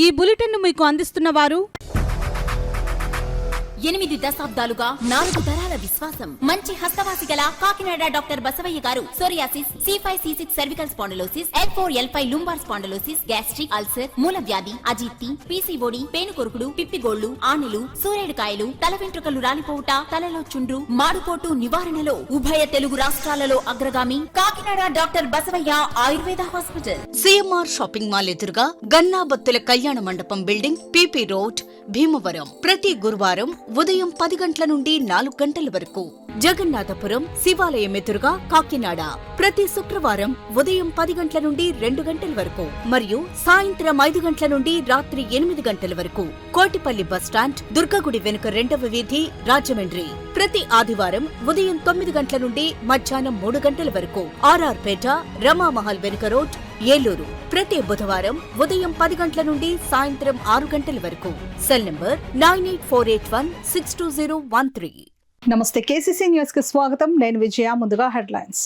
ఈ బులెటిన్ మీకు అందిస్తున్న వారు 8 దశాబ్దాలుగా 4 తరాల విశ్వాసం. మంచి హస్తవాసి గల కాకినాడ డాక్టర్ బసవయ్య గారు psoriasis, C5C6 cervical spondylosis, L4L5 lumbar spondylosis, gastric ulcer, మూల వ్యాధి, అజీర్తి, పీసీఓడి, పేనుకొరుకుడు, పిప్పిగోళ్లు, ఆనెలు, సూరేడుకాయలు, తల వెంట్రుకలు రాలిపోవుట, తలలో చుండ్రు, మాడుపోటు నివారణలో ఉభయ తెలుగు రాష్ట్రాలలో అగ్రగామి Kakinada doctor Basavayya Ayurveda hospital. CMR shopping mall ఎదురుగా గన్నాబత్తుల కళ్యాణ మండపం బిల్డింగ్, పిపి రోడ్, భీమవరం. ప్రతి గురువారం ఉదయం 10 గంటల నుండి 4 గంటల వరకు. జగన్నాథపురం శివాలయం ఎదురుగా కాకినాడ ప్రతి శుక్రవారం ఉదయం 10 గంటల నుండి 2 గంటల వరకు మరియు సాయంత్రం 5 గంటల నుండి రాత్రి 8 గంటల వరకు. కోటిపల్లి బస్టాండ్, దుర్గగుడి వెనుక 2వ వీధి, రాజమండ్రి. ప్రతి ఆదివారం ఉదయం 9 గంటల నుండి మధ్యాహ్నం 3 గంటల వరకు. ఆర్ఆర్ పేట, రమామహల్ వెనుక రోడ్, ఏలూరు. ప్రతి బుధవారం ఉదయం 10 గంటల నుండి సాయంత్రం 6 గంటల వరకు. Cell number 9848162013. నమస్తే, కేసీసీ న్యూస్ కి స్వాగతం. నేను విజయ. ముందుగా హెడ్లైన్స్.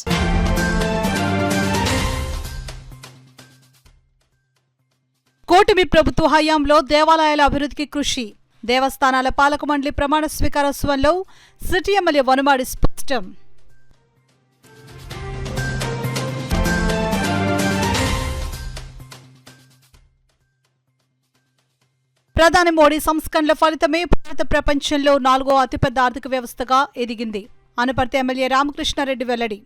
కూటమి ప్రభుత్వ హయాంలో దేవాలయాల అభివృద్ధికి కృషి. దేవస్థానాల పాలక మండలి ప్రమాణ స్వీకారోత్సవంలో సిటీ ఎమ్మెల్యే వనమాడి స్పష్టం. ప్రధాని మోడీ సంస్కరణల ఫలితమే భారత ప్రపంచంలో 4వ అతిపెద్ద ఆర్థిక వ్యవస్థగా ఎదిగింది. అనపర్తి ఎమ్మెల్యే రామకృష్ణారెడ్డి వెల్లడి.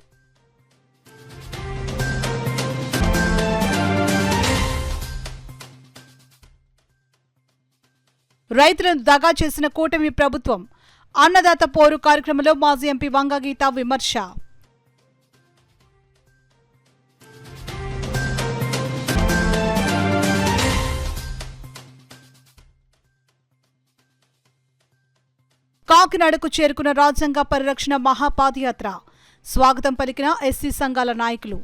రైతులను దగా చేసిన కూటమి ప్రభుత్వం. అన్నదాత పోరు కార్యక్రమంలో మాజీ ఎంపీ వంగ గీత విమర్శ. కాకినాడకు చేరుకున్న రాజ్యాంగ పరిరక్షణ మహాపాదయాత్ర. స్వాగతం పలికిన ఎస్సీ సంఘాల నాయకులు.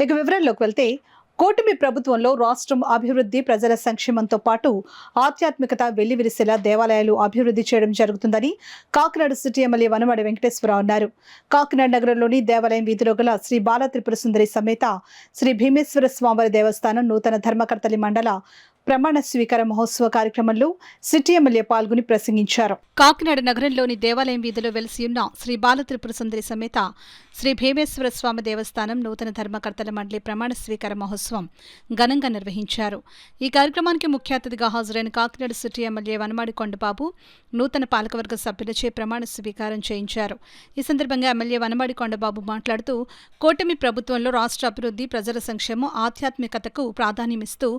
ఇక వివరాల్లోకి వెళ్తే, కూటమి ప్రభుత్వంలో రాష్ట్రం అభివృద్ధి, ప్రజల సంక్షేమంతో పాటు ఆధ్యాత్మికత వెల్లివిరిసేలా దేవాలయాలు అభివృద్ధి చేయడం జరుగుతుందని కాకినాడ సిటీ ఎమ్మెల్యే వనమాడి వెంకటేశ్వరరావు అన్నారు. కాకినాడ నగరంలోని దేవాలయం వీధిలో గల శ్రీ బాల త్రిపుర సుందరి సమేత శ్రీ భీమేశ్వర స్వామివారి దేవస్థానం నూతన ధర్మకర్తలి మండల ప్రమాణ స్వీకార మహోత్సవ కార్యక్రమంలో సిటీ ఎమ్మెల్యే పాల్గొని ప్రసంగించారు. కాకినాడ నగరంలోని దేవాలయం వీధిలో వెలిసి ఉన్న శ్రీ బాల త్రిపుర సుందరి సమేత శ్రీ భీమేశ్వర స్వామి దేవస్థానం నూతన ధర్మకర్తల మండలి ప్రమాణ స్వీకార మహోత్సవం ఘనంగా నిర్వహించారు. ఈ కార్యక్రమానికి ముఖ్య అతిథిగా హాజరైన కాకినాడ సిటీ ఎమ్మెల్యే వనమాడి కొండబాబు నూతన పాలకవర్గ సభ్యులచే ప్రమాణ స్వీకారం చేయించారు. ఈ సందర్భంగా ఎమ్మెల్యే వనమాడి కొండబాబు మాట్లాడుతూ, కూటమి ప్రభుత్వంలో రాష్ట్ర అభివృద్ధి, ప్రజల సంక్షేమం, ఆధ్యాత్మికతకు ప్రాధాన్యమిస్తూ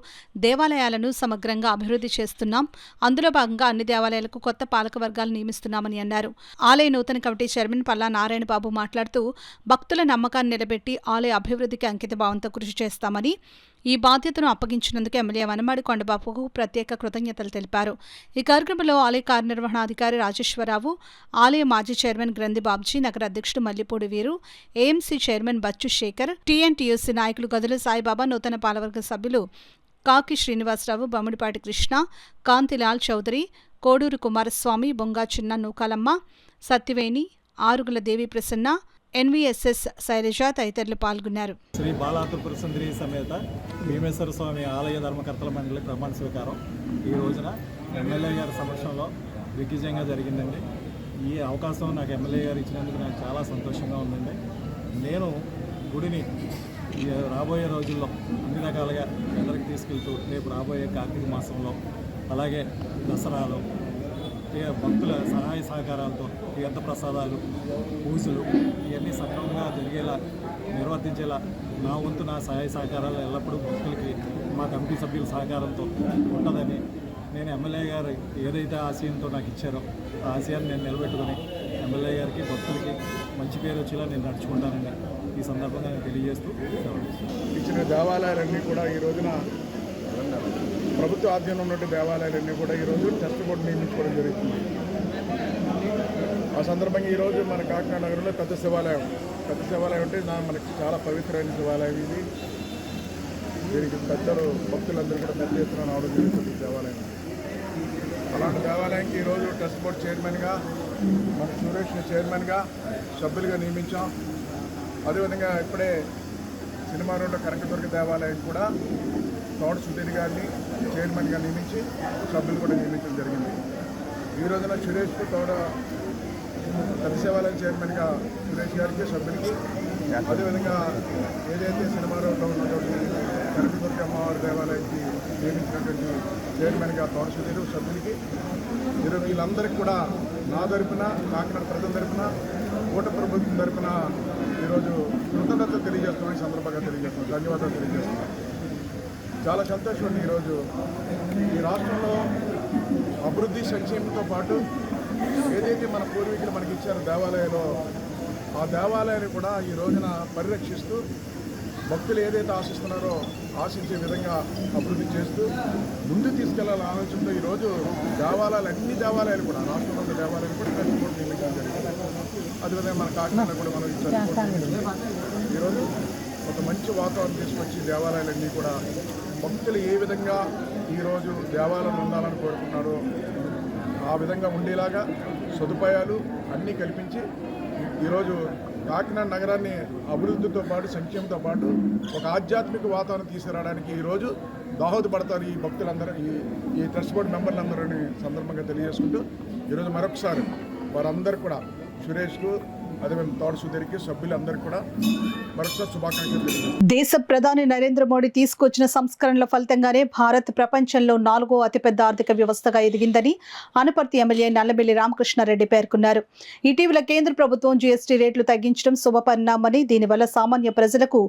దేవాలయాలను సమగ్రంగా అభివృద్ధి చేస్తున్నాం. అందులో భాగంగా అన్ని దేవాలయాలకు కొత్త పాలక వర్గాలు నియమిస్తున్నామని అన్నారు. ఆలయ నూతన కమిటీ చైర్మన్ పల్లా నారాయణబాబు మాట్లాడుతూ, భక్తుల నమ్మకాన్ని నిలబెట్టి ఆలయ అభివృద్ధికి అంకిత భావంతో కృషి చేస్తామని, ఈ బాధ్యతను అప్పగించినందుకు ఎమ్మెల్యే వనమాడి కొండబాబుకు ప్రత్యేక కృతజ్ఞతలు తెలిపారు. ఈ కార్యక్రమంలో ఆలయ కార్యనిర్వహణాధికారి రాజేశ్వరరావు, ఆలయ మాజీ చైర్మన్ గ్రంథి బాబ్జీ, నగర అధ్యక్షుడు Mallipudi Veeru, AMC chairman Bachchu Shekhar, TNTUC నాయకులు గదుల సాయిబాబా, నూతన పాలకవర్గ సభ్యులు కాకి శ్రీనివాసరావు, బొమ్మడిపాటి కృష్ణ, కాంతిలాల్ చౌదరి, కోడూరు కుమారస్వామి, బొంగా చిన్న నూకాలమ్మ, సత్యవేణి, ఆరుగుల దేవి ప్రసన్న, ఎన్వీఎస్ఎస్ శైలజ తదితరులు పాల్గొన్నారు. శ్రీ బాల త్రిపుర సుందరి సమేత భీమేశ్వర స్వామి ఆలయ ధర్మకర్తల మండలి ప్రమాణ స్వీకారం ఈ రోజున ఎమ్మెల్యే గారి సమక్షంలో దిగ్విజయంగా జరిగిందండి. ఈ అవకాశం నాకు ఎమ్మెల్యే గారు ఇచ్చినందుకు నాకు చాలా సంతోషంగా ఉందండి. నేను గుడిని రాబోయే రోజుల్లో అన్ని రకాలుగా అందరికి తీసుకెళ్తూ రేపు రాబోయే కార్తీక మాసంలో, అలాగే దసరాలో భక్తుల సహాయ సహకారాలతో తీర్థ ప్రసాదాలు, పూజలు ఇవన్నీ సక్రమంగా జరిగేలా నిర్వర్తించేలా నా వంతు నా సహాయ సహకారాలు ఎల్లప్పుడూ భక్తులకి మా కమిటీ సభ్యుల సహకారంతో ఉంటుందని నేను ఎమ్మెల్యే గారు ఏదైతే ఆశయంతో నాకు ఇచ్చారో ఆ ఆశయాన్ని నేను నిలబెట్టుకుని ఎమ్మెల్యే గారికి, భక్తులకి మంచి పేరు వచ్చేలా నేను నడుచుకుంటానని ఈ సందర్భంగా నేను తెలియజేస్తూ ఇచ్చిన దేవాలయాలన్నీ కూడా ఈ రోజున ప్రభుత్వ ఆధీనంలో ఉన్నటువంటి దేవాలయాలన్నీ కూడా ఈరోజు ట్రస్ట్ బోర్డు నియమించుకోవడం జరుగుతుంది. ఆ సందర్భంగా ఈరోజు మన కాకినాడ నగరంలో పెద్ద శివాలయం అంటే మనకి చాలా పవిత్రమైన శివాలయం ఇది. దీనికి పెద్దలు భక్తులందరూ కూడా పెద్ద ఎత్తున రావడం జరుగుతుంది దేవాలయం. అలాంటి దేవాలయానికి ఈరోజు ట్రస్ట్ బోర్డు చైర్మన్గా మన సురేష్ని చైర్మన్గా సభ్యులుగా నియమించాం. అదేవిధంగా ఇప్పుడే సినిమా రోడ్లో కనకదుర్గ దేవాలయం కూడా తోట సుధీర్ గారిని చైర్మన్గా నియమించి సభ్యులు కూడా నియమించడం జరిగింది. ఈ రోజున సురేష్కు తోట దేవాలయం చైర్మన్గా సురేష్ గారికి సభ్యులకి, అదేవిధంగా ఏదైతే సినిమా రోడ్లో ఉన్నటువంటి కనకదుర్గ అమ్మవారి దేవాలయానికి నియమించినటువంటి చైర్మన్గా తోట సుధీర్ సభ్యులకి, ఈరోజు వీళ్ళందరికీ కూడా నా తరపున, కాకినాడ ప్రజల తరపున, కూట ప్రభుత్వం తరపున ఈరోజు కృతజ్ఞతలు తెలియజేస్తున్నాం. ఈ సందర్భంగా తెలియజేస్తున్నాం, ధన్యవాదాలు తెలియజేస్తున్నాం. చాలా సంతోషం ఉంది. ఈరోజు ఈ రాష్ట్రంలో అభివృద్ధి సంక్షేమంతో పాటు ఏదైతే మన పూర్వీకులు మనకి ఇచ్చారో దేవాలయంలో, ఆ దేవాలయాన్ని కూడా ఈ రోజున పరిరక్షిస్తూ భక్తులు ఏదైతే ఆశిస్తున్నారో ఆశించే విధంగా అభివృద్ధి చేస్తూ ముందు తీసుకెళ్లాలని ఆలోచనతో ఈరోజు దేవాలయాలు, అన్ని దేవాలయాలు కూడా, రాష్ట్రంలో ఉన్న దేవాలయాలు కూడా ట్రస్ట్ నియమించడం జరిగింది. అదేవిధంగా మన కాకినాడ కూడా మనం ఈరోజు ఒక మంచి వాతావరణం తీసుకొచ్చి దేవాలయాలన్నీ కూడా భక్తులు ఏ విధంగా ఈరోజు దేవాలయం ఉండాలని కోరుకున్నారో ఆ విధంగా ఉండేలాగా సదుపాయాలు అన్నీ కల్పించి ఈరోజు కాకినాడ నగరాన్ని అభివృద్ధితో పాటు సంక్షేమంతో పాటు ఒక ఆధ్యాత్మిక వాతావరణం తీసుకురావడానికి ఈరోజు దోహదపడతారు ఈ భక్తులందరూ, ఈ ట్రస్ట్ బోర్డు మెంబర్లందరూ సందర్భంగా తెలియజేసుకుంటూ ఈరోజు మరొకసారి వారందరూ కూడా సురేష్కు, అదే తోట సుధీర్కి, సభ్యులందరికీ కూడా మరొకసారి శుభాకాంక్షలు తెలియజేస్తాను. దేశ ప్రధాని నరేంద్ర మోడీ తీసుకొచ్చిన సంస్కరణల ఫలితంగానే భారత్ ప్రపంచంలో 4వ అతిపెద్ద ఆర్థిక వ్యవస్థగా ఎదిగిందని అనపర్తి ఎమ్మెల్యే నల్లమిల్లి రామకృష్ణారెడ్డి పేర్కొన్నారు. ఇటీవల కేంద్ర ప్రభుత్వం జీఎస్టీ రేట్లు తగ్గించడం శుభపరిణామని, దీనివల్ల సామాన్య ప్రజలకు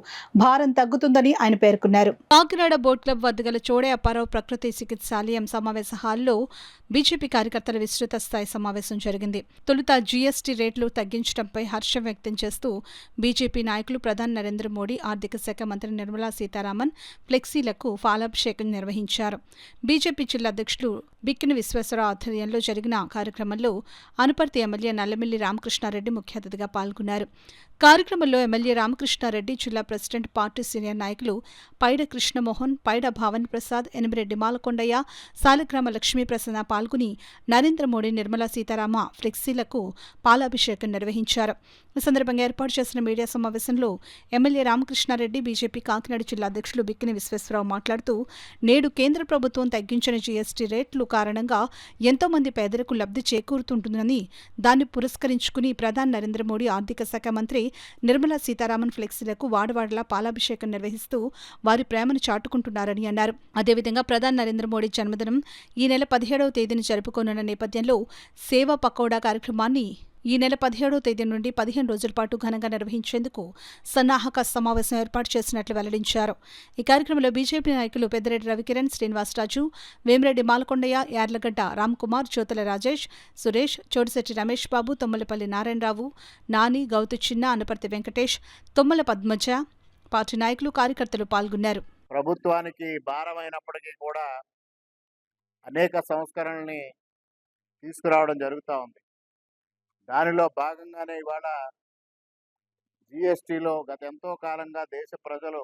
భారం తగ్గుతుందని ఆయన పేర్కొన్నారు. కాకినాడ బోట్ క్లబ్ వద్ద గల చోడే అప్పారావు ప్రకృతి చికిత్సాలయం సమావేశ హాల్లో బీజేపీ కార్యకర్తల విస్తృత స్థాయి సమావేశం జరిగింది. తొలుత జీఎస్టీ రేట్లు తగ్గించడంపై హర్షం వ్యక్తం చేస్తూ బీజేపీ నాయకులు ప్రధాని నరేంద్ర మోడీ, ఆర్థిక శాఖ మంత్రి నిర్మలా సీతారామన్ ఫ్లెక్సీలకు పాలాభిషేకం నిర్వహించారు. బీజేపీ జిల్లా అధ్యక్షులు బిక్కిన విశ్వేశ్వరరావు ఆధ్వర్యంలో జరిగిన కార్యక్రమంలో అనపర్తి ఎమ్మెల్యే నల్లమిల్లి రామకృష్ణారెడ్డి ముఖ్య అతిథిగా పాల్గొన్నారు. కార్యక్రమంలో ఎమ్మెల్యే రామకృష్ణారెడ్డి, జిల్లా ప్రెసిడెంట్, పార్టీ సీనియర్ నాయకులు పైడ కృష్ణమోహన్, పైడ భావన్ ప్రసాద్, ఎనిమిరెడ్డి మాలకొండయ్య, సాలగ్రామ లక్ష్మీప్రసన్న పాల్గొని నరేంద్ర మోడీ, నిర్మలా సీతారామ ఫ్లెక్సీలకు పాలాభిషేకం నిర్వహించారు. ఈ సందర్భంగా ఏర్పాటు చేసిన మీడియా సమావేశంలో ఎమ్మెల్యే రామకృష్ణారెడ్డి, బీజేపీ కాకినాడ జిల్లా అధ్యక్షులు బిక్కిన విశ్వేశ్వరరావు మాట్లాడుతూ, నేడు కేంద్ర ప్రభుత్వం తగ్గించిన జీఎస్టీ రేట్లు కారణంగా ఎంతో మంది పేదలకు లబ్ధి చేకూరుతుంటుందని, దాన్ని పురస్కరించుకుని ప్రధాని నరేంద్ర మోడీ, ఆర్థిక శాఖ మంత్రి నిర్మలా సీతారామన్ ఫ్లెక్సీలకు వాడవాడలా పాలాభిషేకం నిర్వహిస్తూ వారి ప్రేమను చాటుకుంటున్నారని అన్నారు. అదేవిధంగా ప్రధాని నరేంద్ర మోడీ జన్మదినం ఈ నెల 17వ తేదీని జరుపుకోనున్న నేపథ్యంలో సేవా పకోడా కార్యక్రమాన్ని ఈ నెల 17వ తేదీ నుండి 15 రోజుల పాటు ఘనంగా నిర్వహించేందుకు సన్నాహక సమావేశం ఏర్పాటు చేసినట్లు వెల్లడించారు. ఈ కార్యక్రమంలో బీజేపీ నాయకులు పెద్దిరెడ్డి రవికిరణ్, శ్రీనివాసరాజు, వేమిరెడ్డి మాలకొండయ్య, యార్లగడ్డ రామ్కుమార్, జ్యోతుల రాజేష్, సురేష్, చోటిశెట్టి రమేష్ బాబు, తొమ్మలపల్లి నారాయణరావు, నాని, గౌతు చిన్న, అనపర్తి వెంకటేష్, తొమ్మల పద్మజ, పార్టీ నాయకులు, కార్యకర్తలు పాల్గొన్నారు. ప్రభుత్వానికి భారమైనప్పటికీ కూడా అనేక సంస్కరణల్ని తీసుకురావడం జరుగుతూ ఉంది. దానిలో భాగంగానే ఇవాళ జిఎస్టీలో గత ఎంతో కాలంగా దేశ ప్రజలు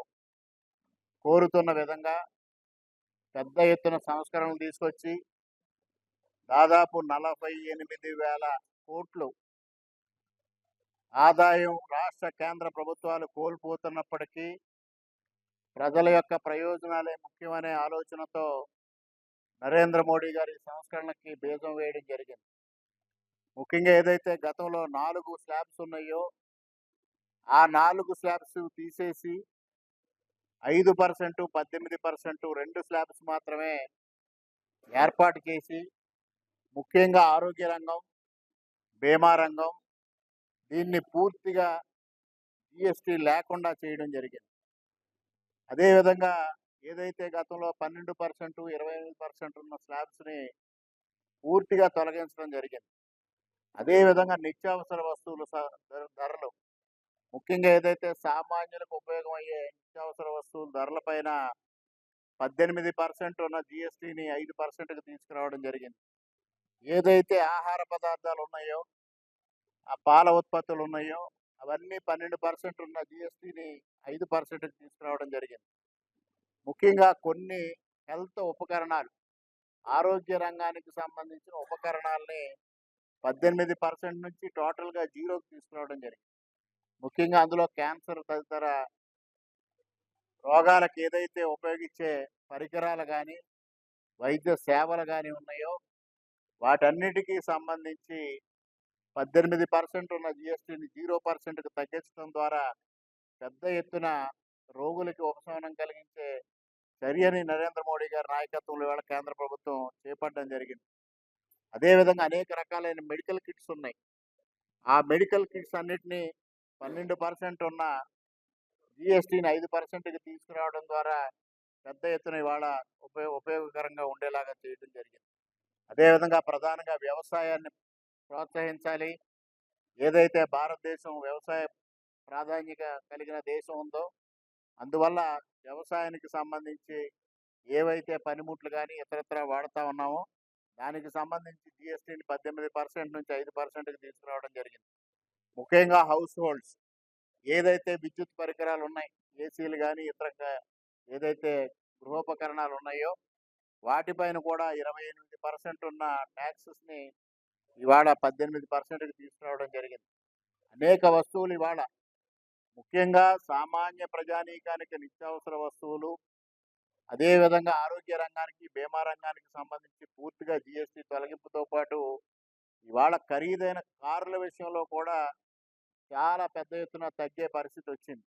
కోరుతున్న విధంగా పెద్ద ఎత్తున సంస్కరణలు తీసుకొచ్చి దాదాపు 48,000 కోట్లు ఆదాయం రాష్ట్ర కేంద్ర ప్రభుత్వాలు కోల్పోతున్నప్పటికీ ప్రజల యొక్క ప్రయోజనాలే ముఖ్యమనే ఆలోచనతో నరేంద్ర మోడీ గారి సంస్కరణకి బీజం వేయడం జరిగింది. ముఖ్యంగా ఏదైతే గతంలో 4 స్లాబ్స్ ఉన్నాయో ఆ 4 స్లాబ్స్ తీసేసి 5%, 18%, 2 స్లాబ్స్ మాత్రమే ఏర్పాటు చేసి ముఖ్యంగా ఆరోగ్య రంగం, బీమా రంగం దీన్ని పూర్తిగా జిఎస్టీ లేకుండా చేయడం జరిగింది. అదేవిధంగా ఏదైతే గతంలో 12%, 25% ఉన్న స్లాబ్స్ని పూర్తిగా తొలగించడం జరిగింది. అదేవిధంగా నిత్యావసర వస్తువుల ధరలు, ముఖ్యంగా ఏదైతే సామాన్యులకు ఉపయోగం అయ్యే నిత్యావసర వస్తువుల ధరలపైన 18% ఉన్న జిఎస్టీని 5%కి తీసుకురావడం జరిగింది. ఏదైతే ఆహార పదార్థాలు ఉన్నాయో, ఆ పాల ఉత్పత్తులు ఉన్నాయో అవన్నీ 12% ఉన్న జిఎస్టీని 5%కి తీసుకురావడం జరిగింది. ముఖ్యంగా కొన్ని హెల్త్ ఉపకరణాలు, ఆరోగ్య రంగానికి సంబంధించిన ఉపకరణాలని 18% నుంచి టోటల్గా 0కి తీసుకురావడం జరిగింది. ముఖ్యంగా అందులో క్యాన్సర్ తదితర రోగాలకు ఏదైతే ఉపయోగించే పరికరాలు కానీ వైద్య సేవలు కానీ ఉన్నాయో వాటన్నిటికీ సంబంధించి 18% ఉన్న జిఎస్టీని 0%కు తగ్గించడం ద్వారా పెద్ద ఎత్తున రోగులకి ఉపశమనం కలిగించే చర్యని నరేంద్ర మోడీ గారి నాయకత్వంలో ఇవాళ కేంద్ర ప్రభుత్వం చేపట్టడం జరిగింది. అదేవిధంగా అనేక రకాలైన మెడికల్ కిట్స్ ఉన్నాయి. ఆ మెడికల్ కిట్స్ అన్నిటినీ 12% ఉన్న జిఎస్టీని 5%కి తీసుకురావడం ద్వారా పెద్ద ఎత్తున ఇవాళ ఉపయోగకరంగా ఉండేలాగా చేయడం జరిగింది. అదేవిధంగా ప్రధానంగా వ్యవసాయాన్ని ప్రోత్సహించాలి. ఏదైతే భారతదేశం వ్యవసాయ ప్రాధాన్యత కలిగిన దేశం ఉందో అందువల్ల వ్యవసాయానికి సంబంధించి ఏవైతే పనిముట్లు కానీ ఇతరత్ర వాడుతూ ఉన్నామో దానికి సంబంధించి జిఎస్టీని 18% నుంచి 5%కి తీసుకురావడం జరిగింది. ముఖ్యంగా హౌస్ హోల్డ్స్ ఏదైతే విద్యుత్ పరికరాలు ఉన్నాయి, ఏసీలు కానీ ఇతర ఏదైతే గృహోపకరణాలు ఉన్నాయో వాటిపైన కూడా 28% ఉన్న ట్యాక్సెస్ని ఇవాళ 18%కి తీసుకురావడం జరిగింది. అనేక వస్తువులు ఇవాళ ముఖ్యంగా సామాన్య ప్రజానీకానికి నిత్యావసర వస్తువులు, అదేవిధంగా ఆరోగ్య రంగానికి బీమా రంగానికి సంబంధించి పూర్తిగా జిఎస్టీ తొలగింపుతో పాటు ఇవాళ ఖరీదైన కార్ల విషయంలో కూడా చాలా పెద్ద ఎత్తున తగ్గే పరిస్థితి వచ్చింది.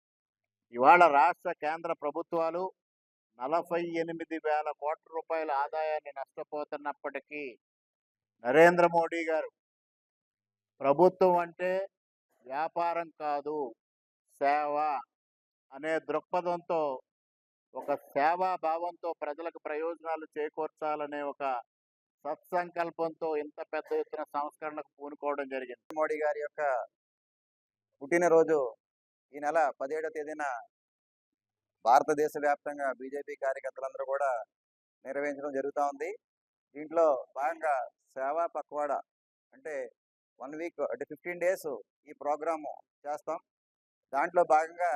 ఇవాళ రాష్ట్ర కేంద్ర ప్రభుత్వాలు 48,000 కోట్ల రూపాయల ఆదాయాన్ని నష్టపోతున్నప్పటికీ నరేంద్ర మోడీ గారు ప్రభుత్వం అంటే వ్యాపారం కాదు సేవ అనే దృక్పథంతో ఒక సేవా భావంతో ప్రజలకు ప్రయోజనాలు చేకూర్చాలనే ఒక సత్సంకల్పంతో ఇంత పెద్ద ఎత్తున సంస్కరణకు పూనుకోవడం జరిగింది. మోడీ గారి యొక్క పుట్టినరోజు ఈ నెల 17వ తేదీన భారతదేశ వ్యాప్తంగా బీజేపీ కార్యకర్తలందరూ కూడా నిర్వహించడం జరుగుతూ ఉంది. దీంట్లో భాగంగా సేవా పక్వాడా అంటే 1 వీక్ అంటే 15 డేస్ ఈ ప్రోగ్రాము చేస్తాం. దాంట్లో భాగంగా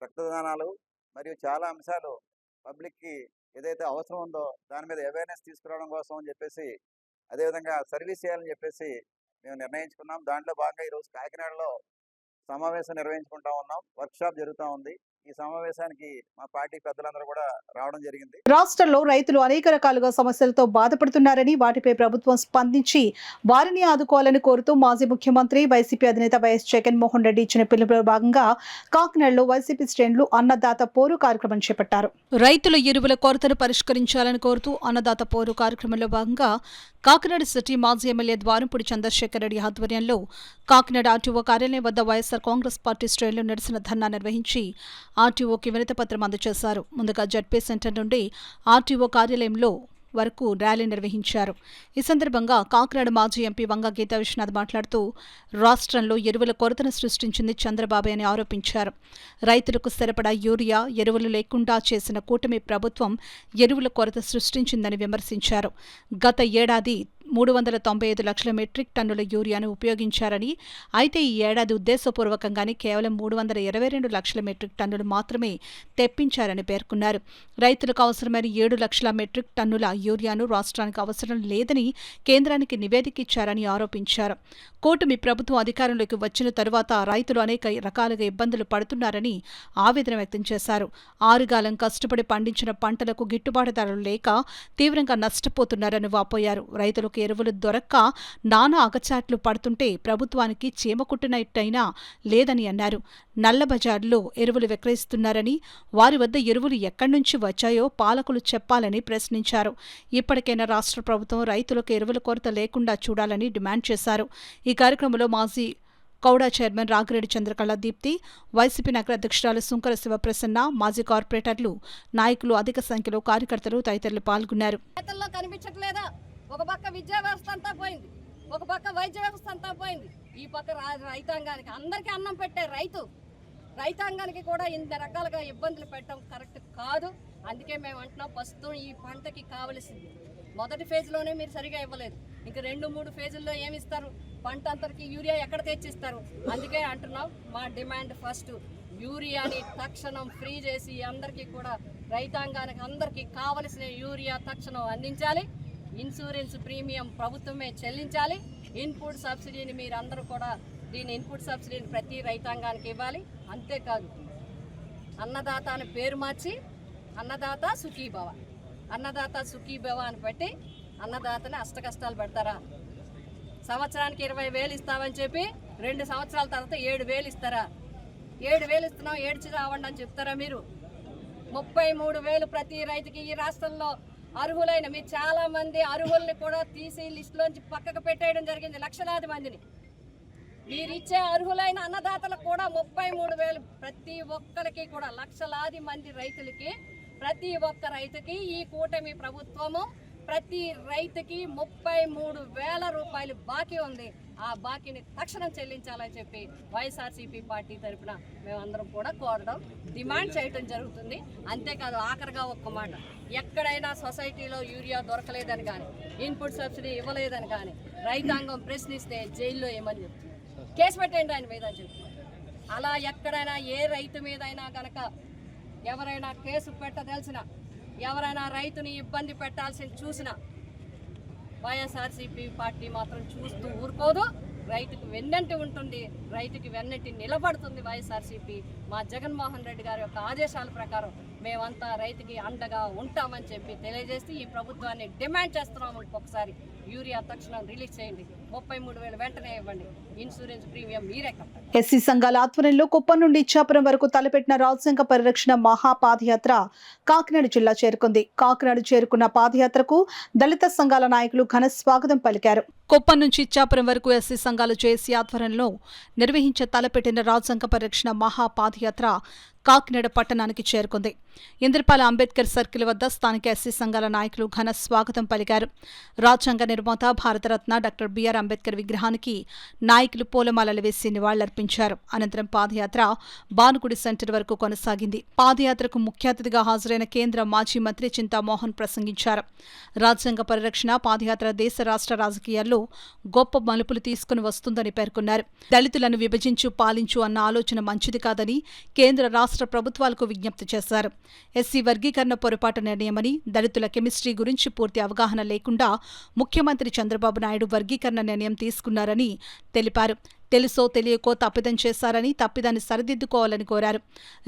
రక్తదానాలు మరియు చాలా అంశాలు పబ్లిక్కి ఏదైతే అవసరం ఉందో దాని మీద అవేర్నెస్ తీసుకురావడం కోసం అని చెప్పేసి, అదేవిధంగా సర్వీస్ చేయాలని చెప్పేసి మేము నిర్ణయించుకున్నాం. దాంట్లో భాగంగా ఈరోజు కాకినాడలో సమావేశం నిర్వహించుకుంటా ఉన్నాం. వర్క్షాప్ జరుగుతూ ఉంది. ఈ సమావేశానికి మా పార్టీ పెద్దలందరూ కూడా రావడం జరిగింది. రాష్ట్రంలో రైతులు అనేక రకాలుగా సమస్యలతో బాధపడుతున్నారని, వాటిపై ప్రభుత్వం స్పందించి వారిని ఆదుకోవాలని కోరుతూ మాజీ ముఖ్యమంత్రి వైసీపీ అధినేత వైఎస్ జగన్మోహన్ రెడ్డి ఇచ్చిన పిలుపులో భాగంగా కాకినాడలో వైసీపీ శ్రేణులు అన్నదాత పోరు కార్యక్రమం చేపట్టారు. రైతుల ఎరువుల కొరతను పరిష్కరించాలని కోరుతూ అన్నదాత పోరు కార్యక్రమంలో భాగంగా కాకినాడ సిటీ మాజీ ఎమ్మెల్యే ద్వారంపూడి చంద్రశేఖర్ రెడ్డి ఆధ్వర్యంలో కాకినాడ ఆర్టీఓ కార్యాలయం వద్ద వైఎస్ఆర్ కాంగ్రెస్ పార్టీ శ్రేణులు నిరసన ధర్నా నిర్వహించి ఆర్టీఓకి వినతిపత్రం అందజేశారు. ముందుగా జడ్పీ సెంటర్ నుండి ఆర్టీఓ కార్యాలయంలో వరకు ర్యాలీ నిర్వహించారు. ఈ సందర్భంగా కాకినాడ మాజీ ఎంపీ వంగ గీతా విశ్వనాథ్ మాట్లాడుతూ రాష్ట్రంలో ఎరువుల కొరతను సృష్టించింది చంద్రబాబు అని ఆరోపించారు. రైతులకు సరిపడా యూరియా ఎరువులు లేకుండా చేసిన కూటమి ప్రభుత్వం ఎరువుల కొరత సృష్టించిందని విమర్శించారు. గత ఏడాది 395 లక్షల మెట్రిక్ టన్నుల యూరియాను ఉపయోగించారని, అయితే ఈ ఏడాది ఉద్దేశపూర్వకంగానే కేవలం 322 లక్షల మెట్రిక్ టన్నులు మాత్రమే తెప్పించారని పేర్కొన్నారు. రైతులకు అవసరమైన 7 లక్షల మెట్రిక్ టన్నుల యూరియాను రాష్ట్రానికి అవసరం లేదని కేంద్రానికి నివేదిక ఇచ్చారని ఆరోపించారు. కూటమి ప్రభుత్వం అధికారంలోకి వచ్చిన తరువాత రైతులు అనేక రకాలుగా ఇబ్బందులు పడుతున్నారని ఆవేదన వ్యక్తం చేశారు. ఆరుగాలం కష్టపడి పండించిన పంటలకు గిట్టుబాటు ధరలు లేక తీవ్రంగా నష్టపోతున్నారని వాపోయారు. రైతులకు ఎరువులు దొరక్క నానా అగచాట్లు పడుతుంటే ప్రభుత్వానికి చీమకుట్టినట్టయినా లేదని అన్నారు. నల్లబజార్లో ఎరువులు విక్రయిస్తున్నారని, వారి వద్ద ఎరువులు ఎక్కడి నుంచి వచ్చాయో పాలకులు చెప్పాలని ప్రశ్నించారు. ఇప్పటికైనా రాష్ట్ర ప్రభుత్వం రైతులకు ఎరువుల కొరత లేకుండా చూడాలని డిమాండ్ చేశారు. ఈ కార్యక్రమంలో మాజీ కౌడా చైర్మన్ రాగిరెడ్డి చంద్రకళ దీప్తి, వైసీపీ నగర అధ్యక్షురాలు సుంకర శివప్రసన్న, మాజీ కార్పొరేటర్లు, నాయకులు, అధిక సంఖ్యలో కార్యకర్తలు తదితరులు పాల్గొన్నారు. ఒక పక్క విద్యా వ్యవస్థ అంతా పోయింది, ఒక పక్క వైద్య వ్యవస్థ అంతా పోయింది, ఈ పక్క రైతాంగానికి అందరికీ అన్నం పెట్టే రైతాంగానికి కూడా ఇన్ని రకాలుగా ఇబ్బందులు పెట్టడం కరెక్ట్ కాదు. అందుకే మేము అంటున్నాం, ప్రస్తుతం ఈ పంటకి కావలసింది మొదటి ఫేజ్లోనే మీరు సరిగా ఇవ్వలేదు, ఇంకా 2-3 ఫేజుల్లో ఏమి ఇస్తారు? పంట అంతరికి యూరియా ఎక్కడ తెచ్చిస్తారు? అందుకే అంటున్నాం, మా డిమాండ్ ఫస్ట్ యూరియాని తక్షణం ఫ్రీ చేసి అందరికీ కూడా రైతాంగానికి అందరికీ కావలసిన యూరియా తక్షణం అందించాలి. ఇన్సూరెన్స్ ప్రీమియం ప్రభుత్వమే చెల్లించాలి. ఇన్పుట్ సబ్సిడీని మీరందరూ కూడా ఇన్పుట్ సబ్సిడీని ప్రతి రైతాంగానికి ఇవ్వాలి. అంతేకాదు అన్నదాత అని పేరు మార్చి అన్నదాత సుఖీభవ, అన్నదాత సుఖీభవ అని పెట్టి అన్నదాతని అష్టకష్టాలు పెడతారా? సంవత్సరానికి 20,000 ఇస్తామని చెప్పి 2 సంవత్సరాల తర్వాత 7,000 ఇస్తారా? 7,000 ఇస్తున్నాం, ఏడ్చి రావండి అని చెప్తారా మీరు? 33,000 ప్రతి రైతుకి ఈ రాష్ట్రంలో అర్హులైన మీరు చాలా మంది అర్హుల్ని కూడా తీసి లిస్టులోంచి పక్కకు పెట్టేయడం జరిగింది. లక్షలాది మందిని మీరు ఇచ్చే అర్హులైన అన్నదాతలకు కూడా 33,000 ప్రతి ఒక్కరికి కూడా లక్షలాది మంది రైతులకి, ప్రతి ఒక్క రైతుకి ఈ కూటమి ప్రభుత్వము ప్రతి రైతుకి 33,000 రూపాయలు బాకీ ఉంది. ఆ బాకీని తక్షణం చెల్లించాలని చెప్పి వైఎస్ఆర్సీపీ పార్టీ తరఫున మేమందరం కూడా కోరడం, డిమాండ్ చేయడం జరుగుతుంది. అంతేకాదు ఆఖరిగా ఒక్క మాట, ఎక్కడైనా సొసైటీలో యూరియా దొరకలేదని కానీ, ఇన్పుట్ సబ్సిడీ ఇవ్వలేదని కానీ రైతాంగం ప్రశ్నిస్తే జైల్లో ఏమని చెప్తుంది, కేసు పెట్టండి ఆయన మీద అని చెప్పి. అలా ఎక్కడైనా ఏ రైతు మీదైనా కనుక ఎవరైనా కేసు పెట్టదలిసినా, ఎవరైనా రైతుని ఇబ్బంది పెట్టాల్సి చూసినా వైఎస్ఆర్సీపీ పార్టీ మాత్రం చూస్తూ ఊరుకోదు. రైతుకు వెన్నంటి ఉంటుంది, రైతుకి వెన్నంటి నిలబడుతుంది వైఎస్ఆర్సీపీ. మా జగన్మోహన్ రెడ్డి గారి యొక్క ఆదేశాల ప్రకారం మేమంతా రైతుకి అండగా ఉంటామని చెప్పి తెలియజేసి ఈ ప్రభుత్వాన్ని డిమాండ్ చేస్తున్నాము. ఒకసారి యూరియా తక్షణం రిలీజ్ చేయండి, 33,000 వెంటనే ఇవ్వండి, ఇన్సూరెన్స్ ప్రీమియం మీరే కట్టాలి. ఎస్సీ సంఘాల ఆధ్వర్యంలో కుప్పం నుండి ఇచ్చాపురం వరకు తలపెట్టిన రాజ్యాంగ పరిరక్షణ మహాపాదయాత్ర కాకినాడ జిల్లా చేరుకుంది. కాకినాడ చేరుకున్న పాదయాత్రకు దళిత సంఘాల నాయకులు ఘన స్వాగతం పలికారు. కుప్పం నుంచి ఇచ్చాపురం వరకు ఎస్సీ సంఘాలు జేఏసీ ఆధ్వర్యంలో నిర్వహించే తలపెట్టిన రాజ్యాంగ పరిరక్షణ మహాపాదయాత్ర కాకినాడ పట్టణానికి చేరుకుంది. ఇంద్రపాల అంబేద్కర్ సర్కిల్ వద్ద స్థానిక ఎస్సీ సంఘాల నాయకులు ఘన స్వాగతం పలికారు. రాజ్యాంగ నిర్మాత భారతరత్న డాక్టర్ బిఆర్ అంబేద్కర్ విగ్రహానికి నాయకులు పూలమాలలు వేసి నివాళులర్పించారు. అనంతరం పాదయాత్ర భానుగుడి సెంటర్ వరకు కొనసాగింది. పాదయాత్రకు ముఖ్య అతిథిగా హాజరైన కేంద్ర మాజీ మంత్రి చింతామోహన్ ప్రసంగించారు. రాజ్యాంగ పరిరక్షణ పాదయాత్ర దేశ రాష్ట్ర రాజకీయాల్లో గొప్ప మలుపులు తీసుకుని వస్తుందని పేర్కొన్నారు. దళితులను విభజించు పాలించు అన్న ఆలోచన మంచిది కాదని కేంద్ర రాష్ట్ర ప్రభుత్వాలకు విజ్ఞప్తి చేశారు. ఎస్సీ వర్గీకరణ పొరపాటు నిర్ణయమని, దళితుల కెమిస్ట్రీ గురించి పూర్తి అవగాహన లేకుండా ముఖ్యమంత్రి చంద్రబాబు నాయుడు వర్గీకరణ నిర్ణయం తీసుకున్నారని తెలిపారు. తెలుసో తెలియకో తప్పిదం చేశారని, తప్పిదాన్ని సరిదిద్దుకోవాలని కోరారు.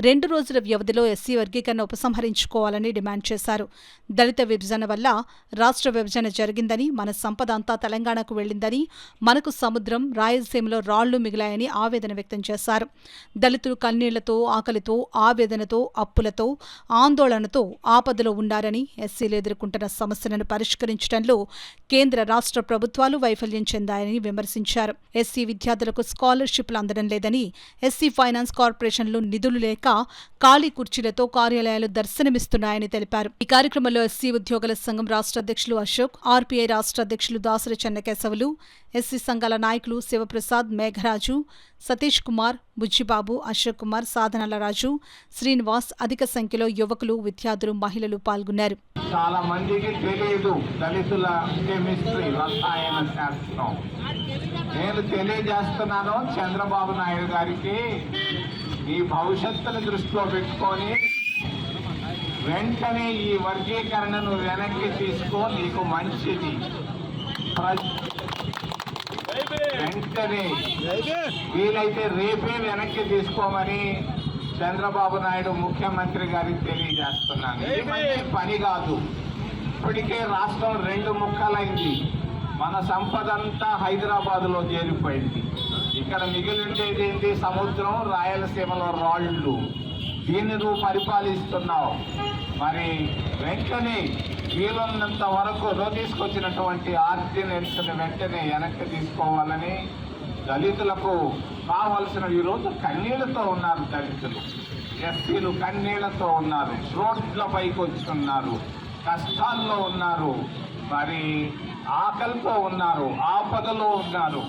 2 రోజుల వ్యవధిలో ఎస్సీ వర్గీకరణ ఉపసంహరించుకోవాలని డిమాండ్ చేశారు. దళిత విభజన వల్ల రాష్ట్ర విభజన జరిగిందని, మన సంపద అంతా తెలంగాణకు వెళ్లిందని, మనకు సముద్రం, రాయలసీమలో రాళ్లు మిగిలాయని ఆవేదన వ్యక్తం చేశారు. దళితులు కన్నీళ్లతో, ఆకలితో, ఆవేదనతో, అప్పులతో, ఆందోళనతో ఆపదలో ఉన్నారని, ఎస్సీలు ఎదుర్కొంటున్న సమస్యలను పరిష్కరించడంలో కేంద్ర రాష్ట్ర ప్రభుత్వాలు వైఫల్యం చెందాయని విమర్శించారు. ఎస్సీ విద్యార్థులకు స్కాలర్షిప్లు అందడం లేదని, ఎస్సీ ఫైనాన్స్ కార్పొరేషన్లు నిధులు లేక ఖాళీ కుర్చీలతో కార్యాలయాలు దర్శనమిస్తున్నాయని తెలిపారు. ఈ కార్యక్రమంలో ఎస్సీ ఉద్యోగుల సంఘం రాష్ట్ర అధ్యక్షులు అశోక్, ఆర్పీఐ రాష్ట్ర అధ్యక్షులు దాసరి చెన్నకేశవులు, ఎస్సీ సంఘాల నాయకులు శివప్రసాద్, మేఘరాజు, సతీష్ కుమార్, బుజ్జిబాబు, అశోక్ కుమార్, సాధనాల రాజు, శ్రీనివాస్, అధిక సంఖ్యలో యువకులు, విద్యార్థులు, మహిళలు పాల్గొన్నారు. చాలా మందికి తెలియదు దళితుల కెమిస్ట్రీ, రసాయన శాస్త్రం. నేను తెలియజేస్తున్నాను చంద్రబాబు నాయుడు గారికి, ఈ భవిష్యత్తును దృష్టిలో పెట్టుకొని వెంటనే ఈ వర్గీకరణను వెనక్కి తీసుకో, నీకు మంచిది. వెంటనే వీలైతే రేపే వెనక్కి తీసుకోమని చంద్రబాబు నాయుడు ముఖ్యమంత్రి గారికి తెలియజేస్తున్నాను. ఇది మంచి పని కాదు. ఇప్పటికే రాష్ట్రం 2 ముక్కలైంది. మన సంపద అంతా హైదరాబాద్లో చేరిపోయింది. ఇక్కడ మిగిలిండేది ఏంటి? సముద్రం, రాయలసీమలో రాళ్ళు. దీన్ని నువ్వు పరిపాలిస్తున్నావు. మరి వెంటనే వీలున్నంత వరకు తీసుకొచ్చినటువంటి ఆర్డినెన్స్ని వెంటనే వెనక్కి తీసుకోవాలని దళితులకు కావలసిన, ఈరోజు కన్నీళ్లతో ఉన్నారు దళితులు, ఎస్సీలు కన్నీళ్లతో ఉన్నారు, రోడ్ల పైకి వచ్చి ఉన్నారు, కష్టాల్లో ఉన్నారు, మరి ఆకలితో ఉన్నారు, ఆపదలో ఉన్నారు,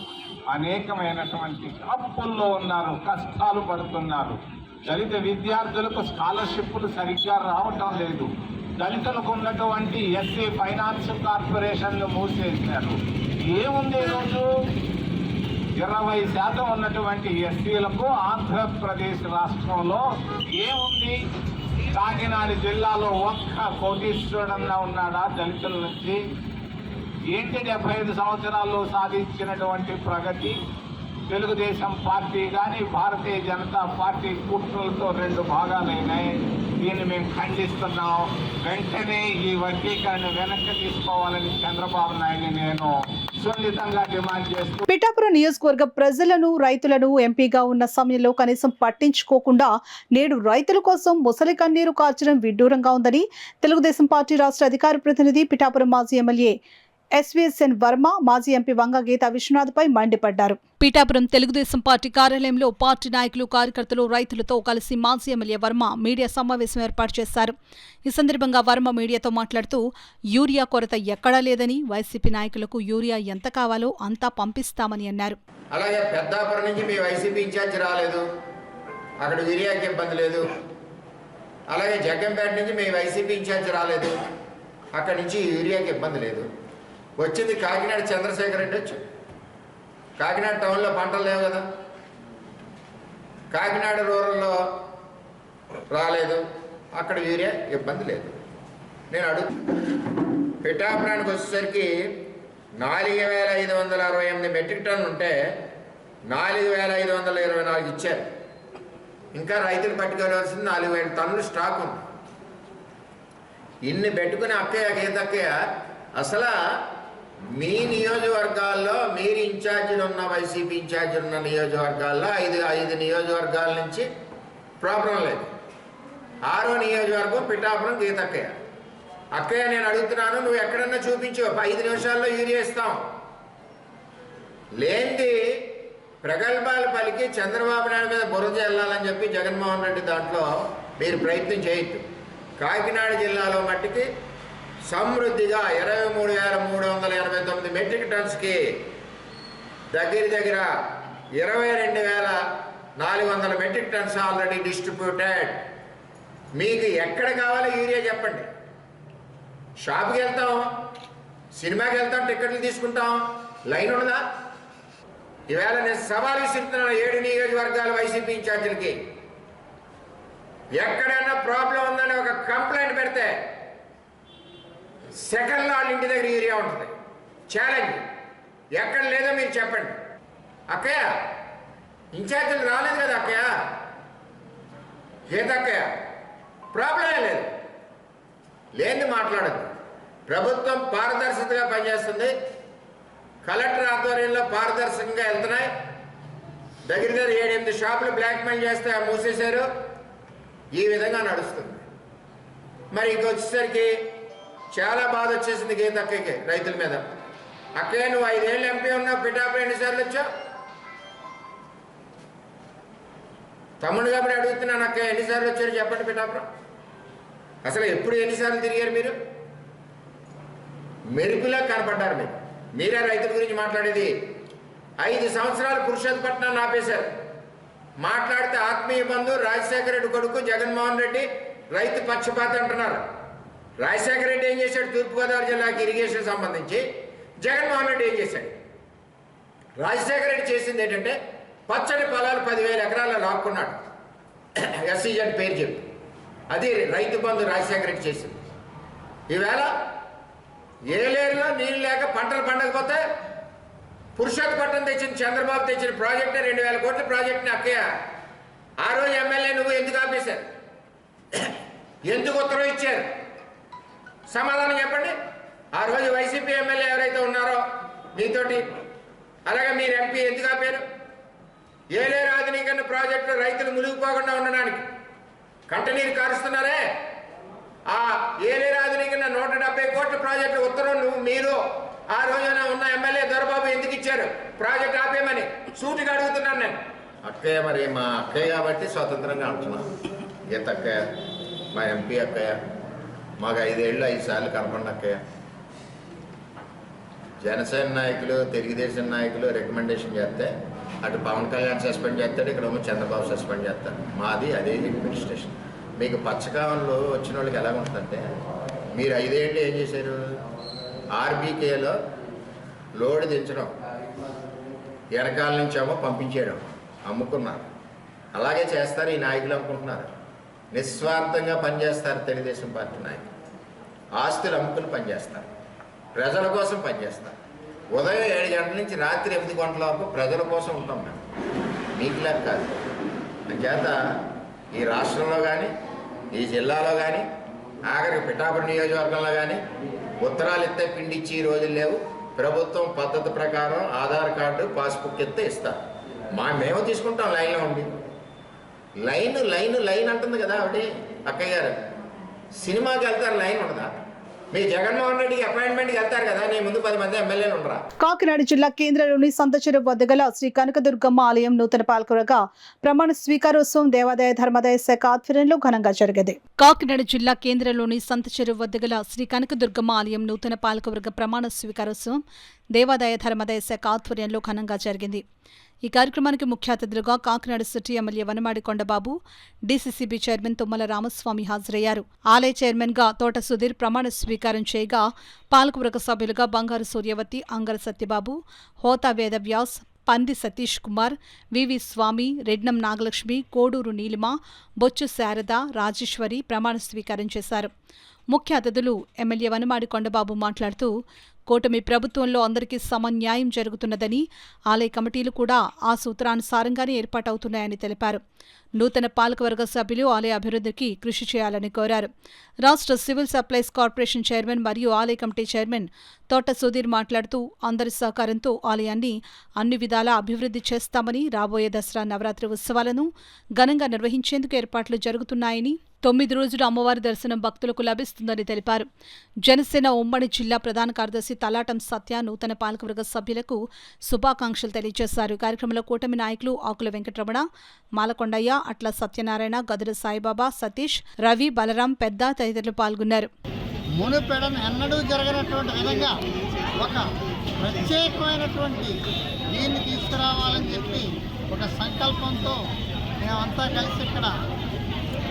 అనేకమైనటువంటి అప్పుల్లో ఉన్నారు, కష్టాలు పడుతున్నారు. దళిత విద్యార్థులకు స్కాలర్షిప్లు సరిగ్గా రావటం లేదు. దళితులకు ఉన్నటువంటి ఎస్సీ ఫైనాన్స్ కార్పొరేషన్లు మూసేశారు. ఏముంది ఈరోజు? 20% ఉన్నటువంటి ఎస్సీలకు ఆంధ్రప్రదేశ్ రాష్ట్రంలో ఏముంది? కాకినాడ జిల్లాలో ఒక్క కోటీశ్వరుడన్నా ఉన్నాడా దళితుల నుంచి? ఏంటి 75 సంవత్సరాల్లో సాధించినటువంటి ప్రగతి? తెలుగుదేశం పార్టీ కానీ భారతీయ జనతా పార్టీ కుట్రలతో 2 భాగాలైనాయి. దీన్ని మేము ఖండిస్తున్నాం. వెంటనే ఈ వర్గీకరణ వెనక్కి తీసుకోవాలని చంద్రబాబు నాయుడిని నేను సున్నితంగా డిమాండ్ చేస్తూ పిఠాపురం నియోజకవర్గ ప్రజలను రైతులను ఎంపీగా ఉన్న సమయంలో కనీసం పట్టించుకోకుండా నేడు రైతుల కోసం ముసలి కన్నీరు కార్చడం విడ్డూరంగా ఉందని తెలుగుదేశం పార్టీ రాష్ట్ర అధికార ప్రతినిధి పిఠాపురం మాజీ ఎమ్మెల్యే ఎస్వీఎస్ఎన్ వర్మ మాజీ ఎంపీ వంగ గీతా విశ్వనాథ్పై మండిపడ్డారు. పీఠాపురం తెలుగుదేశం పార్టీ కార్యాలయంలో పార్టీ నాయకులు కార్యకర్తలు రైతులతో కలిసి మాజీ ఎమ్మెల్యే వర్మ మీడియా సమావేశం ఏర్పాటు చేశారు. ఈ సందర్భంగా వర్మ మీడియాతో మాట్లాడుతూ యూరియా కొరత ఎక్కడా లేదని, వైసీపీ నాయకులకు యూరియా ఎంత కావాలో అంతా పంపిస్తామని అన్నారు. అలాగే పెద్దాపురం నుంచి మీ వైసీపీ ఇన్ఛార్జ్ రాలేదు, అక్కడ యూరియాకి ఇబ్బంది లేదు. అలాగే జగ్గంపేట నుంచి మీ వైసీపీ ఇన్ఛార్జ్ రాలేదు, అక్కడి నుంచి యూరియాకి ఇబ్బంది లేదు. వచ్చింది కాకినాడ చంద్రశేఖర్ రెడ్డి వచ్చాడు. కాకినాడ టౌన్లో పంటలు లేవు కదా, కాకినాడ రూరల్లో రాలేదు, అక్కడ యూరియా ఇబ్బంది లేదు. నేను పిఠాపురానికి వచ్చేసరికి 4,568 మెట్రిక్ టన్నులు ఉంటే 4,524 ఇచ్చారు. ఇంకా రైతులు పట్టుకోవాల్సింది 4,000 టన్నులు స్టాక్ ఉంది. ఇన్ని పెట్టుకుని అక్కయ్య అసలు మీ నియోజకవర్గాల్లో మీరు ఇన్ఛార్జీలు ఉన్న వైసీపీ ఇన్ఛార్జీలు ఉన్న నియోజకవర్గాల్లో ఐదు నియోజకవర్గాల నుంచి ప్రాబ్లం లేదు. 6వ నియోజకవర్గం పిఠాపురం అక్కయ్య నేను అడుగుతున్నాను, నువ్వు ఎక్కడన్నా చూపించు, 5 నిమిషాల్లో యూరియా ఇస్తాం. లేనిది ప్రగల్భాలు పలికి చంద్రబాబు నాయుడు మీద బురద చల్లాలని చెప్పి జగన్మోహన్ రెడ్డి దాంట్లో మీరు ప్రయత్నం చేయొద్దు. కాకినాడ జిల్లాలో మట్టికి సమృద్ధిగా 23,389 మెట్రిక్ టన్స్కి దగ్గర 22,400 మెట్రిక్ టన్స్ ఆల్రెడీ డిస్ట్రిబ్యూటెడ్. మీకు ఎక్కడ కావాలో యూరియా చెప్పండి. షాప్కి వెళ్తాం, సినిమాకి వెళ్తాం, టికెట్లు తీసుకుంటాం, లైన్ ఉండదా? ఈవేళ నేను సవాల్ విసురుతున్నాను 7 నియోజకవర్గాల వైసీపీ ఇన్ఛార్జీలకి. ఎక్కడైనా ప్రాబ్లం ఉందని ఒక కంప్లైంట్ పెడితే సెకండ్లో వాళ్ళ ఇంటి దగ్గర యూరియా ఉంటుంది. ఛాలెంజ్. ఎక్కడ లేదో మీరు చెప్పండి. అక్కయ్య ఇన్ఛార్జీలు రాలేదు కదా అక్కయ్య, గీతక్కయ్య ప్రాబ్లమే లేదు. లేని మాట్లాడద్దు. ప్రభుత్వం పారదర్శకతగా పనిచేస్తుంది. కలెక్టర్ ఆధ్వర్యంలో పారదర్శకంగా వెళ్తున్నాయి. దగ్గర 7-8 షాపులు బ్లాక్మెయిల్ చేస్తే మూసేశారు. ఈ విధంగా నడుస్తుంది. మరి ఇంకొచ్చేసరికి చాలా బాధ వచ్చేసింది గీతక్కయ్యకి రైతుల మీద. అక్కయ్య నువ్వు 5 ఏళ్ళు ఎంపీ ఉన్నావు, పిఠాపురం ఎన్నిసార్లు వచ్చావు? తమ్ముడు కాబట్టి అడుగుతున్నాను అక్కయ్య, ఎన్నిసార్లు వచ్చారు చెప్పండి పిఠాపురం? అసలు ఎప్పుడు ఎన్నిసార్లు తిరిగారు మీరు? మెరుపులా కనపడ్డారు మీరు. మీరే రైతుల గురించి మాట్లాడేది. 5 సంవత్సరాలు పురుషోత్తపట్నాన్ని ఆపేశారు. మాట్లాడితే ఆత్మీయ బంధు రాజశేఖర రెడ్డి కొడుకు జగన్మోహన్ రెడ్డి రైతు పక్షపాతి అంటున్నారు. రాజశేఖర రెడ్డి ఏం చేశాడు? తూర్పుగోదావరి జిల్లాకి ఇరిగేషన్ సంబంధించి. జగన్మోహన్ రెడ్డి ఏం చేశాడు? రాజశేఖర రెడ్డి చేసింది ఏంటంటే పచ్చడి పొలాలు 10,000 ఎకరాల్లో లాక్కున్నాడు, ఎస్సీజెడ్ పేరు చెప్పి. అది రైతు బంధు రాజశేఖర రెడ్డి చేసింది. ఈవేళ ఏలేరులో నీళ్ళు లేక పంటలు పండకపోతే పురుషోత్తపట్నం తెచ్చిన చంద్రబాబు తెచ్చిన ప్రాజెక్టే 2,000 కోట్ల ప్రాజెక్ట్ని అక్కయ్య ఆ రోజు ఎమ్మెల్యే నువ్వు ఎందుకు ఆపేశారు? ఎందుకు ఉత్తరం ఇచ్చారు? సమాధానం చెప్పండి. ఆ రోజు వైసీపీ ఎమ్మెల్యే ఎవరైతే ఉన్నారో మీతోటి, అలాగే మీరు ఎంపీ ఎందుకు ఆపారు? ఏలేరు ఆధునీకరణ ప్రాజెక్టు రైతులు మునిగిపోకుండా ఉండడానికి కంటనీరు కారుస్తున్నారే. ఆ ఏలేరు ఆధునీకరణ 170 కోట్ల ప్రాజెక్టు ఉత్తరం మీరు ఆ రోజున ఉన్న ఎమ్మెల్యే దొరబాబు ఎందుకు ఇచ్చారు? ప్రాజెక్ట్ ఆపేయమని సూటిగా అడుగుతున్నాను నేను. అక్కయ్య మరి మా అక్కయ్య కాబట్టి స్వతంత్రంగా అంటున్నాను. గీతక్కయ్య మా ఎంపీ అక్కయ్య, మాకు 5 ఏళ్ళు 5 సార్లు కనపడిన అక్కయ్య. జనసేన నాయకులు తెలుగుదేశం నాయకులు రికమెండేషన్ చేస్తే అటు పవన్ కళ్యాణ్ సస్పెండ్ చేస్తాడు, ఇక్కడ చంద్రబాబు సస్పెండ్ చేస్తాడు. మాది అదే అడ్మినిస్ట్రేషన్. మీకు పచ్చకాలంలో వచ్చిన వాళ్ళకి ఎలా ఉంటుందంటే, మీరు 5 ఏళ్ళు ఏం చేశారు? ఆర్బీకేలో లోడ్ దించడం, వెనకాల నుంచేమో పంపించేయడం, అమ్ముకున్నారు. అలాగే చేస్తారు ఈ నాయకులు అనుకుంటున్నారు. నిస్వార్థంగా పనిచేస్తారు తెలుగుదేశం పార్టీ నాయకులు. ఆస్తులు అమ్ముకుని పనిచేస్తారు, ప్రజల కోసం పనిచేస్తారు. ఉదయం 7 గంటల నుంచి రాత్రి 8 గంటల వరకు ప్రజల కోసం ఉంటాం మేము, మీకు లేక కాదు. అంచేత ఈ రాష్ట్రంలో కానీ, ఈ జిల్లాలో కానీ, ఆఖరికి పిఠాపురం నియోజకవర్గంలో కానీ ఉత్తరాలు ఇస్తే పిండి ఇచ్చి ఈ రోజులు లేవు. ప్రభుత్వం పద్ధతి ప్రకారం ఆధార్ కార్డు, పాస్బుక్ ఇస్తే ఇస్తారు. మేము తీసుకుంటాం లైన్లో ఉండి. లైన్ అంటుంది కదా ఆవిడ అక్కయ్య గారు. సినిమాకి వెళ్తారు, లైన్ ఉండదా? మీ జగన్మోహన్ రెడ్డికి అపాయింట్మెంట్కి వెళ్తారు కదా, నీ ముందు 10 మంది ఎమ్మెల్యేలు ఉండరా? కాకినాడ జిల్లా కేంద్రంలోని సంతచెరువు వద్ద గల శ్రీ కనకదుర్గమ్మ ఆలయం నూతన పాలకవర్గ ప్రమాణ స్వీకారోత్సవం దేవాదాయ ధర్మాదాయ శాఖ ఆధ్వర్యంలో ఘనంగా జరిగింది. కాకినాడ జిల్లా కేంద్రంలోని సంతచెరువు వద్ద గల శ్రీ కనకదుర్గమ్మ ఆలయం నూతన పాలకవర్గ ప్రమాణ స్వీకారోత్సవం దేవాదాయ ధర్మాదాయ శాఖ ఆధ్వర్యంలో ఘనంగా జరిగింది. ఈ కార్యక్రమానికి ముఖ్య అతిథులుగా Kakinada city MLA Vanamadi Kondababu, DCCB chairman Tummala Ramaswamy హాజరయ్యారు. ఆలయ చైర్మన్ గా తోట సుధీర్ ప్రమాణ స్వీకారం చేయగా పాలకవర్గ సభ్యులుగా బంగారు సూర్యవతి, అంగర సత్యబాబు, హోతా వేదవ్యాస్, పంది సతీష్ కుమార్, వివి స్వామి, రెడ్నం నాగలక్ష్మి, కోడూరు నీలిమ, బొచ్చు శారద, రాజేశ్వరి ప్రమాణ స్వీకారం చేశారు. ముఖ్య అతిథులు ఎమ్మెల్యే వనమాడి కొండబాబు మాట్లాడుతూ కూటమి ప్రభుత్వంలో అందరికీ సమన్యాయం జరుగుతున్నదని, ఆలయ కమిటీలు కూడా ఆ సూత్రానుసారంగానే ఏర్పాటవుతున్నాయని తెలిపారు. నూతన పాలకవర్గ సభ్యులు ఆలయ అభివృద్ధికి కృషి చేయాలని కోరారు. రాష్ట్ర సివిల్ సప్లైస్ కార్పొరేషన్ చైర్మన్ మరియు ఆలయ కమిటీ చైర్మన్ తోట సుధీర్ మాట్లాడుతూ అందరి సహకారంతో ఆలయాన్ని అన్ని విధాలా అభివృద్ధి చేస్తామని, రాబోయే దసరా నవరాత్రి ఉత్సవాలను ఘనంగా నిర్వహించేందుకు ఏర్పాట్లు జరుగుతున్నాయని, 9 రోజులు అమ్మవారి దర్శనం భక్తులకు లభిస్తుందని తెలిపారు. జనసేన ఉమ్మడి జిల్లా ప్రధాన కార్యదర్శి తలాటం సత్య నూతన పాలకవర్గ సభ్యులకు శుభాకాంక్షలు తెలియజేశారు. కార్యక్రమంలో కూటమి నాయకులు ఆకుల వెంకటరమణ, మాలకొండయ్య, అట్ల సత్యనారాయణ, గదుర సాయిబాబా, సతీష్, రవి, బలరాం, పెద్ద తదితరులు పాల్గొన్నారు. మునుపెడను ఎన్నడూ జరగనటువంటి విధంగా ఒక ప్రత్యేకమైనటువంటి దీన్ని తీసుకురావాలని చెప్పి ఒక సంకల్పంతో మేమంతా కలిసి ఇక్కడ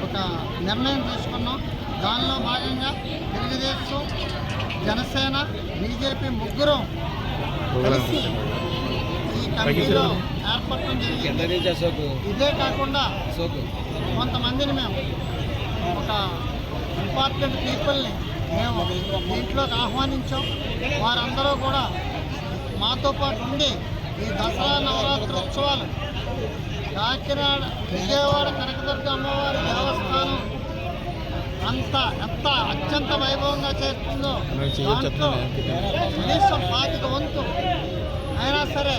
ఒక నిర్ణయం తీసుకున్నాం. దానిలో భాగంగా తెలుగుదేశం, జనసేన, బీజేపీ ముగ్గురం కలిసి ఈ కమిటీలో ఏర్పడటం జరిగింది. ఇదే కాకుండా కొంతమందిని మేము ఒక ఇంపార్టెంట్ పీపుల్ని మేము దీంట్లోకి ఆహ్వానించాం. వారందరూ కూడా మాతో పాటు ఉండి ఈ దసరా నవరాత్రి ఉత్సవాలు కాకినాడ, విజయవాడ కనకదుర్గ అమ్మవారి దేవస్థానం ఎంత అత్యంత వైభవంగా చేస్తుందో దాంట్లో కనీసం 25 వంతు అయినా సరే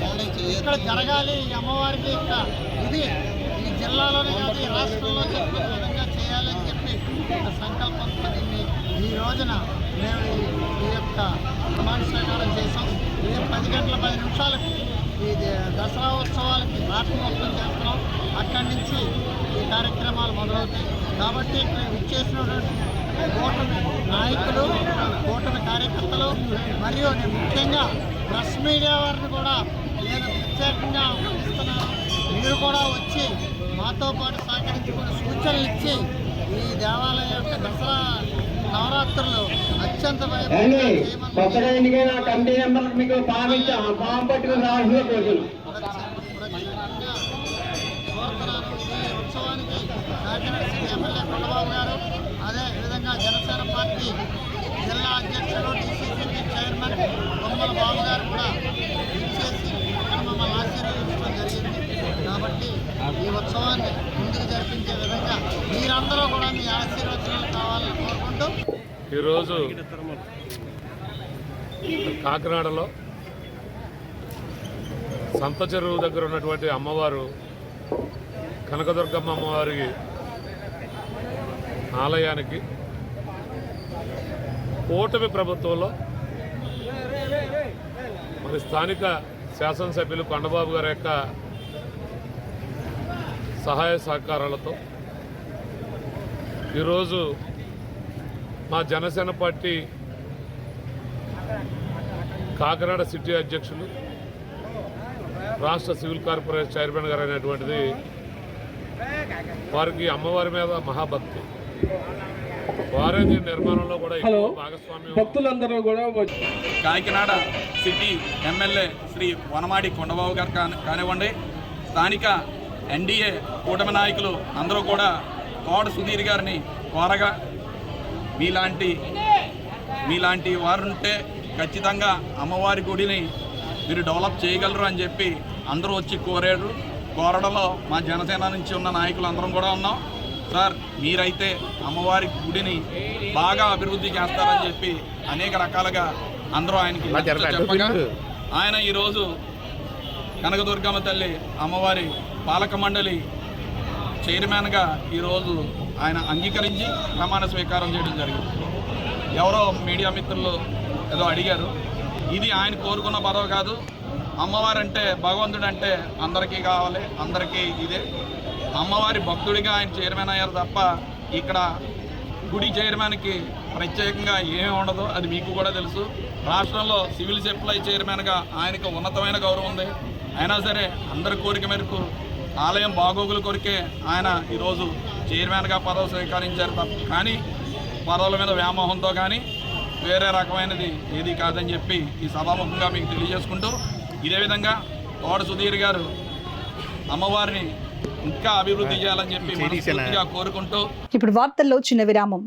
ఇక్కడ జరగాలి. ఈ అమ్మవారికి ఇక్కడ ఇది ఈ జిల్లాలోనే కాదు ఈ రాష్ట్రంలో చెప్పే విధంగా చేయాలని చెప్పి ఒక సంకల్పంతో దీన్ని ఈ రోజున మేము ఈ యొక్క ప్రమాణ స్వీకారం చేసాం. ఉదయం 10 గంటల 10 నిమిషాలకి ఈ దసరా ఉత్సవాలకి ప్రారంభోత్సవం చేస్తున్నాం. అక్కడి నుంచి ఈ కార్యక్రమాలు మొదలవుతాయి. కాబట్టి ఇక్కడ విచ్చేసినటువంటి కూటమి నాయకులు, కూటమి కార్యకర్తలు మరియు ముఖ్యంగా ప్రెస్ మీడియా వారిని కూడా నేను ప్రత్యేకంగా ఆహ్వానిస్తున్నాను. మీరు కూడా వచ్చి మాతో పాటు సహకరించుకుని సూచనలు ఇచ్చి ఈ దేవాలయం యొక్క దసరా నవరాత్రులు అత్యంత వైభవంగా ఉత్సవానికి కాకినాడ సిటీ ఎమ్మెల్యే కొండబాబు గారు, అదేవిధంగా జనసేన పార్టీ జిల్లా అధ్యక్షుడు, డీసీసీబీ చైర్మన్ తుమ్మల బాబు గారు కూడా ఇచ్చేసి ఇక్కడ మమ్మల్ని ఆశీర్వదించడం జరిగింది. కాబట్టి ఈ ఉత్సవాన్ని ముందుకు జరిపించే విధంగా మీరందరూ కూడా మీ ఆశీర్వచనాలు కావాలని కోరుకుంటూ ఈరోజు కాకినాడలో సంత చెరువు దగ్గర ఉన్నటువంటి అమ్మవారు కనకదుర్గమ్మ అమ్మవారి ఆలయానికి కూటమి ప్రభుత్వంలో మరి స్థానిక శాసనసభ్యులు కొండబాబు గారి యొక్క సహాయ సహకారాలతో ఈరోజు మా జనసేన పార్టీ కాకినాడ సిటీ అధ్యక్షులు, రాష్ట్ర సివిల్ కార్పొరేషన్ చైర్మన్ గారు అనేటువంటిది వారికి అమ్మవారి మీద మహాభక్తి. వారే దీని నిర్మాణంలో కూడా భాగస్వామ్యం. భక్తులందరూ కూడా కాకినాడ సిటీ ఎమ్మెల్యే శ్రీ వనమాడి కొండబాబు గారు కానివ్వండి, స్థానిక ఎన్డీఏ కూటమి నాయకులు అందరూ కూడా తోట సుధీర్ గారిని కోరగా మీలాంటి వారుంటే ఖచ్చితంగా అమ్మవారి గుడిని మీరు డెవలప్ చేయగలరు అని చెప్పి అందరూ వచ్చి కోరడంలో మా జనసేన నుంచి ఉన్న నాయకులు అందరం కూడా ఉన్నాం. సార్ మీరైతే అమ్మవారి గుడిని బాగా అభివృద్ధి చేస్తారని చెప్పి అనేక రకాలుగా అందరూ ఆయనకి చెప్పగా ఆయన ఈరోజు కనకదుర్గమ్మ తల్లి అమ్మవారి పాలక మండలి చైర్మన్గా ఈరోజు ఆయన అంగీకరించి ప్రమాణ స్వీకారం చేయడం జరిగింది. ఎవరో మీడియా మిత్రులు ఏదో అడిగారు, ఇది ఆయన కోరుకున్న పదవి కాదు. అమ్మవారంటే భగవంతుడు అంటే అందరికీ కావాలి, అందరికీ ఇదే. అమ్మవారి భక్తుడిగా ఆయన చైర్మన్ అయ్యారు తప్ప ఇక్కడ గుడి చైర్మన్కి ప్రత్యేకంగా ఏమీ ఉండదు, అది మీకు కూడా తెలుసు. రాష్ట్రంలో సివిల్ సప్లై చైర్మన్గా ఆయనకు ఉన్నతమైన గౌరవం ఉంది. అయినా సరే అందరి కోరిక మేరకు ఆలయం బాగోగుల కొరికే ఆయన ఈరోజు చైర్మన్గా పదవి స్వీకరించారు తప్ప కానీ పదవుల మీద వ్యామోహంతో కానీ వేరే రకమైనది ఏది కాదని చెప్పి ఈ సభాముఖంగా మీకు తెలియజేసుకుంటూ, ఇదే విధంగా తోట సుధీర్ గారు అమ్మవారిని ఇంకా అభివృద్ధి చేయాలని చెప్పి మనస్ఫూర్తిగా కోరుకుంటూ ఇప్పుడు వార్తల్లో చిన్న విరామం.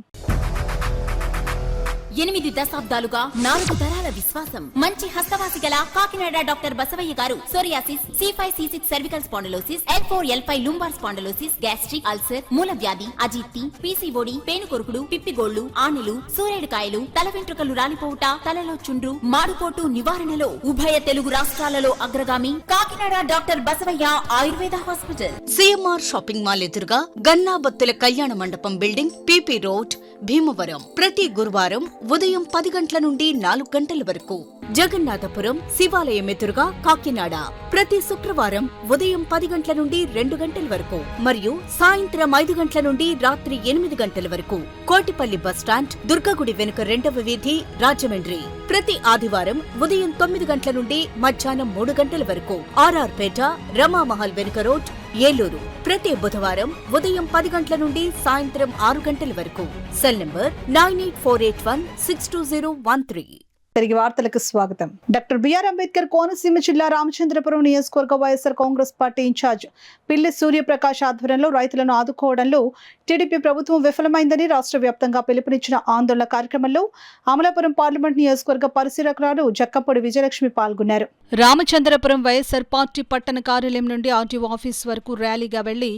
8 దశాబ్దాలుగా 4 తరాల విశ్వాసం. మంచి హస్తవాసి గల కాకినాడ డాక్టర్ బసవయ్య గారు psoriasis, C5, C6 cervical spondylosis, L4, L5 lumbar spondylosis, gastric ulcer, మూల వ్యాధి, అజీర్తి, PCOD, పేనుకొరుకుడు, పిప్పిగోళ్లు, ఆనెలు, సూరేడుకాయలు, తల వెంట్రుకలు రాలిపోవుట, తలలో చుండ్రు, మాడుకోటు నివారణలో ఉభయ తెలుగు రాష్ట్రాలలో అగ్రగామి Kakinada doctor Basavayya Ayurveda hospital. CMR shopping mall ఎదురుగా గన్నాబత్తుల కళ్యాణ మండపం బిల్డింగ్, PP రోడ్, భీమవరం. ప్రతి గురువారం ఉదయం 10 గంటల నుండి 4 గంటల వరకు. జగన్నాథపురం శివాలయం ఎదురుగా కాకినాడ. ప్రతి శుక్రవారం ఉదయం 10 గంటల నుండి 2 గంటల వరకు మరియు సాయంత్రం 5 గంటల నుండి రాత్రి 8 గంటల వరకు. కోటిపల్లి బస్టాండ్, దుర్గగుడి వెనుక 2వ వీధి, రాజమండ్రి. ప్రతి ఆదివారం ఉదయం 9 గంటల నుండి మధ్యాహ్నం 3 గంటల వరకు. RR పేట, రమామహల్ వెనుక రోడ్, ఏలూరు. ప్రతి బుధవారం ఉదయం 10 గంటల నుండి సాయంత్రం 6 గంటల వరకు. Cell number 9848162013. తిరిగి వార్తలకు స్వాగతం. డాక్టర్ బిఆర్ అంబేద్కర్ కోనసీమ జిల్లా రామచంద్రపురం నియోజకవర్గ వైఎస్ఆర్ కాంగ్రెస్ పార్టీ ఇన్ఛార్జ్ పిల్లి సూర్యప్రకాష్ ఆధ్వర్యంలో రైతులను ఆదుకోవడంలో టీడీపీ ప్రభుత్వం విఫలమైందని రాష్ట్ర వ్యాప్తంగా పిలుపునిచ్చిన ఆందోళన కార్యక్రమంలో అమలాపురం పార్లమెంట్ నియోజకవర్గ పరిశీలకురాలు జక్కంపొడి విజయలక్ష్మి పాల్గొన్నారు. రామచంద్రపురం వైఎస్ఆర్ పార్టీ పట్టణ కార్యాలయం నుండి ఆర్టీఓ ఆఫీస్ వరకు ర్యాలీగా వెళ్లి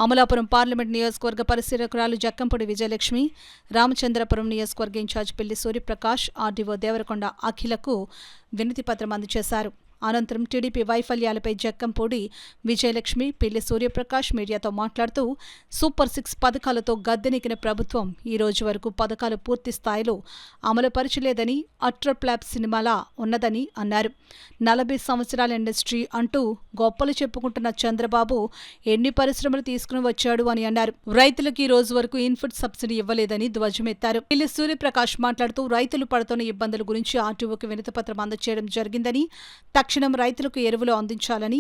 అమలాపురం పార్లమెంట్ నియోజకవర్గ పరిశీలకురాలు జక్కంపొడి విజయలక్ష్మి, రామచంద్రపురం నియోజకవర్గ ఇన్ఛార్జ్ పిల్లి సూర్యప్రకాష్, ఆర్డీఓ దేవరకొండ అఖిలకు వినతి పత్రం అందజేశారు. అనంతరం టీడీపీ వైఫల్యాలపై జక్కంపొడి విజయలక్ష్మి, పిల్లి సూర్యప్రకాష్ మీడియాతో మాట్లాడుతూ సూపర్ 6 పథకాలతో గద్దెనెక్కిన ప్రభుత్వం ఈ రోజు వరకు పథకాలు పూర్తి స్థాయిలో అమలుపరచలేదని, అట్టర్ ప్లాప్ సినిమాలా ఉన్నదని అన్నారు. 40 సంవత్సరాల ఇండస్ట్రీ అంటూ గొప్పలు చెప్పుకుంటున్న చంద్రబాబు ఎన్ని పరిశ్రమలు తీసుకుని వచ్చాడు అని అన్నారు. రైతులకు ఈ రోజు వరకు ఇన్పుట్ సబ్సిడీ ఇవ్వలేదని ధ్వజమెత్తారు. పిల్లి సూర్యప్రకాష్ మాట్లాడుతూ రైతులు పడుతున్న ఇబ్బందుల గురించి ఆర్టీఓకి వినతిపత్రం అందజేయడం జరిగిందని, తక్షణం రైతులకు ఎరువులు అందించాలని,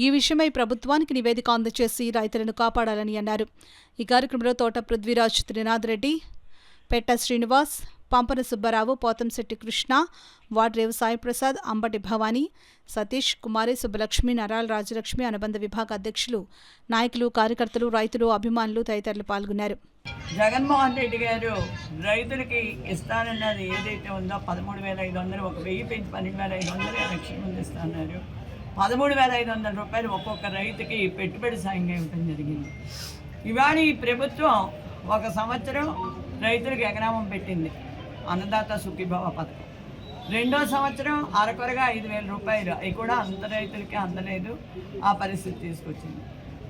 ఈ విషయమై ప్రభుత్వానికి నివేదిక అందజేసి రైతులను కాపాడాలని అన్నారు. ఈ కార్యక్రమంలో తోట పృథ్వీరాజ్, త్రినాథ్ రెడ్డి, పెట్ట శ్రీనివాస్, పంపన సుబ్బారావు, పోతంశెట్టి కృష్ణ, వాడ్రేవు సాయి ప్రసాద్, అంబటి భవానీ, సతీష్, కుమారి, సుబ్బలక్ష్మి, నరాల రాజలక్ష్మి, అనుబంధ విభాగ అధ్యక్షులు, నాయకులు, కార్యకర్తలు, రైతులు, అభిమానులు తదితరులు పాల్గొన్నారు. జగన్మోహన్ రెడ్డి గారు రైతులకి ఇస్తానన్నది ఏదైతే ఉందో 13,500, 1,000 పెంచి 12,500 ఎలక్షన్ ముందు ఇస్తున్నారు. 13,500 రూపాయలు ఒక్కొక్క రైతుకి పెట్టుబడి సాయంగా ఇవ్వడం జరిగింది. ఇవాళ ఈ ప్రభుత్వం 1 సంవత్సరం రైతులకు ఎకరామం పెట్టింది, అన్నదాత సుఖీభవ పథకం. 2వ సంవత్సరం అరకొరగా 5,000 రూపాయలు, అవి కూడా అంత రైతులకి అందలేదు. ఆ పరిస్థితి తీసుకొచ్చింది.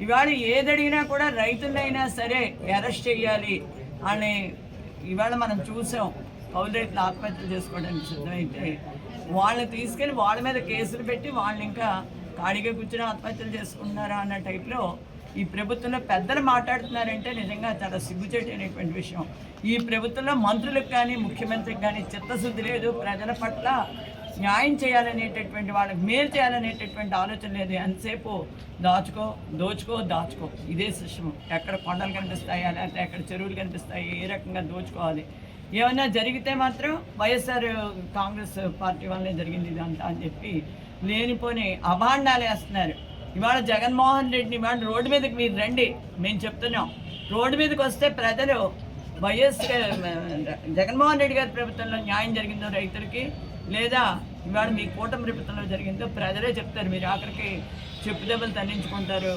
ఇవాళ ఏదడిగినా కూడా రైతులైనా సరే అరెస్ట్ చేయాలి అని ఇవాళ మనం చూసాం. కౌలు రైతులు ఆత్మహత్యలు చేసుకోవడానికి సిద్ధమైతే వాళ్ళని తీసుకెళ్ళి వాళ్ళ మీద కేసులు పెట్టి వాళ్ళు ఇంకా ఖాళీగా కూర్చొని ఆత్మహత్యలు చేసుకుంటున్నారా అన్న టైప్లో ఈ ప్రభుత్వంలో పెద్దలు మాట్లాడుతున్నారంటే నిజంగా చాలా సిగ్గుచేటు అనేటువంటి విషయం. ఈ ప్రభుత్వంలో మంత్రులకు కానీ ముఖ్యమంత్రికి కానీ చిత్తశుద్ధి లేదు. ప్రజల పట్ల న్యాయం చేయాలనేటటువంటి, వాళ్ళకి మేలు చేయాలనేటటువంటి ఆలోచన లేదు. ఎంతసేపు దోచుకో ఇదే సిస్టమ్. ఎక్కడ కొండలు కనిపిస్తాయా, లేకపోతే ఎక్కడ చెరువులు కనిపిస్తాయి, ఏ రకంగా దోచుకోవాలి. ఏమన్నా జరిగితే మాత్రం వైఎస్ఆర్ కాంగ్రెస్ పార్టీ వల్లనే జరిగింది ఇదంతా అని చెప్పి లేనిపోని అభాండాలు వేస్తున్నారు. ఇవాళ జగన్మోహన్ రెడ్డిని ఇవాళ రోడ్డు మీదకి మీరు రండి, మేము చెప్తున్నాం. రోడ్డు మీదకి వస్తే ప్రజలు జగన్మోహన్ రెడ్డి గారి ప్రభుత్వంలో న్యాయం జరిగిందో రైతులకి, లేదా ఇవాళ మీ కూటమి ప్రభుత్వంలో జరిగిందో ప్రజలే చెప్తారు. మీరు ఆఖరికి చెప్పు దెబ్బలు తన్నించుకుంటారు.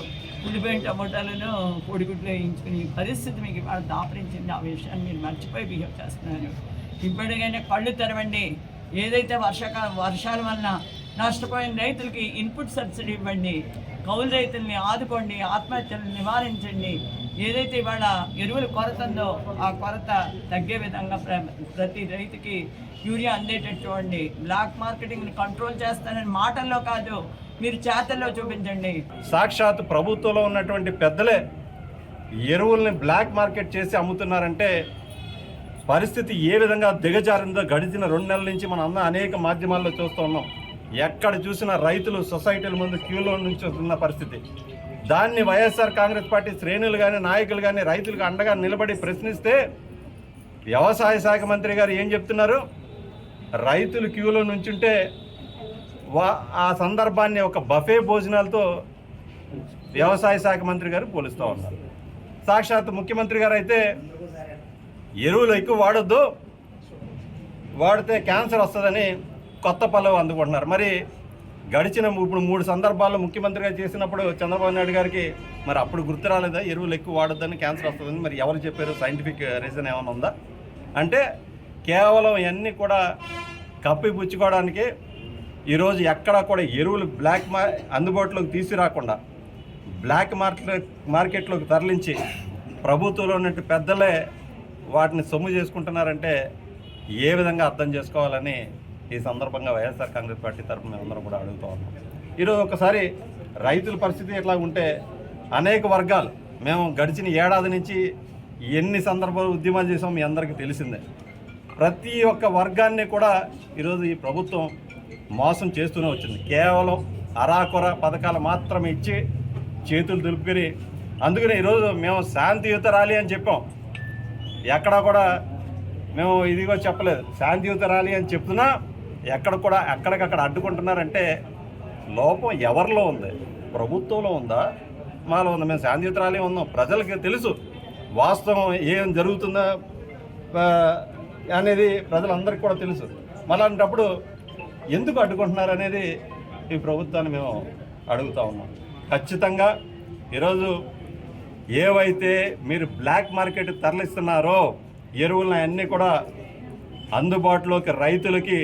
ఉల్లిపోయిన టమోటాలను పొడిగుడ్లు వేయించుకుని పరిస్థితి మీకు ఇవాళ దాపరించింది. ఆ విషయాన్ని మీరు మర్చిపోయి బిహేవ్ చేస్తున్నారు. ఇప్పటికైనా కళ్ళు తెరవండి. ఏదైతే వర్షాల వలన నష్టపోయిన రైతులకి ఇన్పుట్ సబ్సిడీ ఇవ్వండి. కౌలు రైతుల్ని ఆదుకోండి. ఆత్మహత్యలను నివారించండి. ఏదైతే ఇవాళ ఎరువుల కొరత ఉందో ఆ కొరత తగ్గే విధంగా ప్రతి రైతుకి యూరియా అందేటట్టు చూడండి. బ్లాక్ మార్కెటింగ్ని కంట్రోల్ చేస్తానని మాటల్లో కాదు, మీరు చేతల్లో చూపించండి. సాక్షాత్ ప్రభుత్వంలో ఉన్నటువంటి పెద్దలే ఎరువుల్ని బ్లాక్ మార్కెట్ చేసి అమ్ముతున్నారంటే పరిస్థితి ఏ విధంగా దిగజారిందో గడిచిన 2 నెలల నుంచి మనం అందరం అనేక మాధ్యమాల్లో చూస్తూ ఉన్నాం. ఎక్కడ చూసినా రైతులు సొసైటీల ముందు క్యూలో నుంచి ఉన్న పరిస్థితి. దాన్ని వైఎస్ఆర్ కాంగ్రెస్ పార్టీ శ్రేణులు కానీ నాయకులు కానీ రైతులకు అండగా నిలబడి ప్రశ్నిస్తే వ్యవసాయ శాఖ మంత్రి గారు ఏం చెప్తున్నారు? రైతులు క్యూలో నుంచుంటే ఆ సందర్భాన్ని ఒక బఫే భోజనాలతో వ్యవసాయ శాఖ మంత్రి గారు పోలుస్తూ ఉన్నారు. సాక్షాత్ ముఖ్యమంత్రి గారు అయితే ఎరువులు ఎక్కువ వాడొద్దు, వాడితే క్యాన్సర్ వస్తుందని కొత్త పల్లవి అందుకుంటున్నారు. మరి గడిచిన ఇప్పుడు 3 సందర్భాల్లో ముఖ్యమంత్రిగా చేసినప్పుడు చంద్రబాబు నాయుడు గారికి మరి అప్పుడు గుర్తు రాలేదా ఎరువులు ఎక్కువ వాడొద్దని, క్యాన్సర్ వస్తుందని? మరి ఎవరు చెప్పారు? సైంటిఫిక్ రీజన్ ఏమైనా ఉందా? అంటే కేవలం ఇవన్నీ కూడా కప్పిపుచ్చుకోవడానికి ఈరోజు ఎక్కడా కూడా ఎరువులు అందుబాటులోకి తీసుకురాకుండా బ్లాక్ మార్కెట్లోకి తరలించి ప్రభుత్వంలో ఉన్నట్టు పెద్దలే వాటిని సొమ్ము చేసుకుంటున్నారంటే ఏ విధంగా అర్థం చేసుకోవాలని ఈ సందర్భంగా వైఎస్ఆర్ కాంగ్రెస్ పార్టీ తరఫున మేమందరం కూడా అడుగుతూ ఉన్నాం. ఈరోజు ఒకసారి రైతుల పరిస్థితి ఎట్లా ఉంటే అనేక వర్గాలు మేము గడిచిన ఏడాది నుంచి ఎన్ని సందర్భాలు ఉద్యమాలు చేసామో మీ అందరికీ తెలిసిందే. ప్రతి ఒక్క వర్గాన్ని కూడా ఈరోజు ఈ ప్రభుత్వం మోసం చేస్తూనే వచ్చింది. కేవలం అరాకొర పథకాలు మాత్రమే ఇచ్చి చేతులు దులుపుకొని, అందుకని ఈరోజు మేము శాంతియుత ర్యాలీ అని చెప్పాం. ఎక్కడా కూడా మేము ఇదిగో చెప్పలేదు. శాంతియుత ర్యాలీ అని చెప్తున్నా ఎక్కడ కూడా ఎక్కడికక్కడ అడ్డుకుంటున్నారంటే లోపం ఎవరిలో ఉంది? ప్రభుత్వంలో ఉందా, మాలో ఉందా? మేము శాంతియుత ర్యాలీ ఉన్నాం. ప్రజలకి తెలుసు వాస్తవం ఏం జరుగుతుందో అనేది ప్రజలందరికీ కూడా తెలుసు. అలాంటప్పుడు ఎందుకు అడ్డుకుంటున్నారు అనేది ఈ ప్రభుత్వాన్ని మేము అడుగుతూ ఉన్నాం. ఖచ్చితంగా ఈరోజు ఏవైతే మీరు బ్లాక్ మార్కెట్ తరలిస్తున్నారో ఎరువులను అన్నీ కూడా అందుబాటులోకి రైతులకి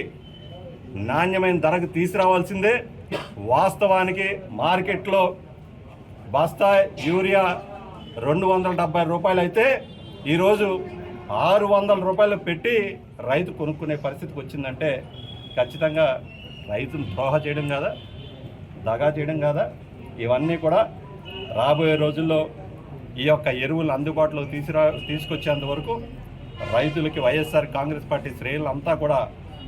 నాణ్యమైన ధరకు తీసుకురావాల్సిందే. వాస్తవానికి మార్కెట్లో బస్తా యూరియా 270 రూపాయలు అయితే ఈరోజు 600 రూపాయలు పెట్టి రైతు కొనుక్కునే పరిస్థితికి వచ్చిందంటే ఖచ్చితంగా రైతును ద్రోహ చేయడం కాదా, దగా చేయడం కాదా? ఇవన్నీ కూడా రాబోయే రోజుల్లో ఈ యొక్క ఎరువులు అందుబాటులోకి తీసుకొచ్చేంత వరకు రైతులకి వైఎస్ఆర్ కాంగ్రెస్ పార్టీ శ్రేణులంతా కూడా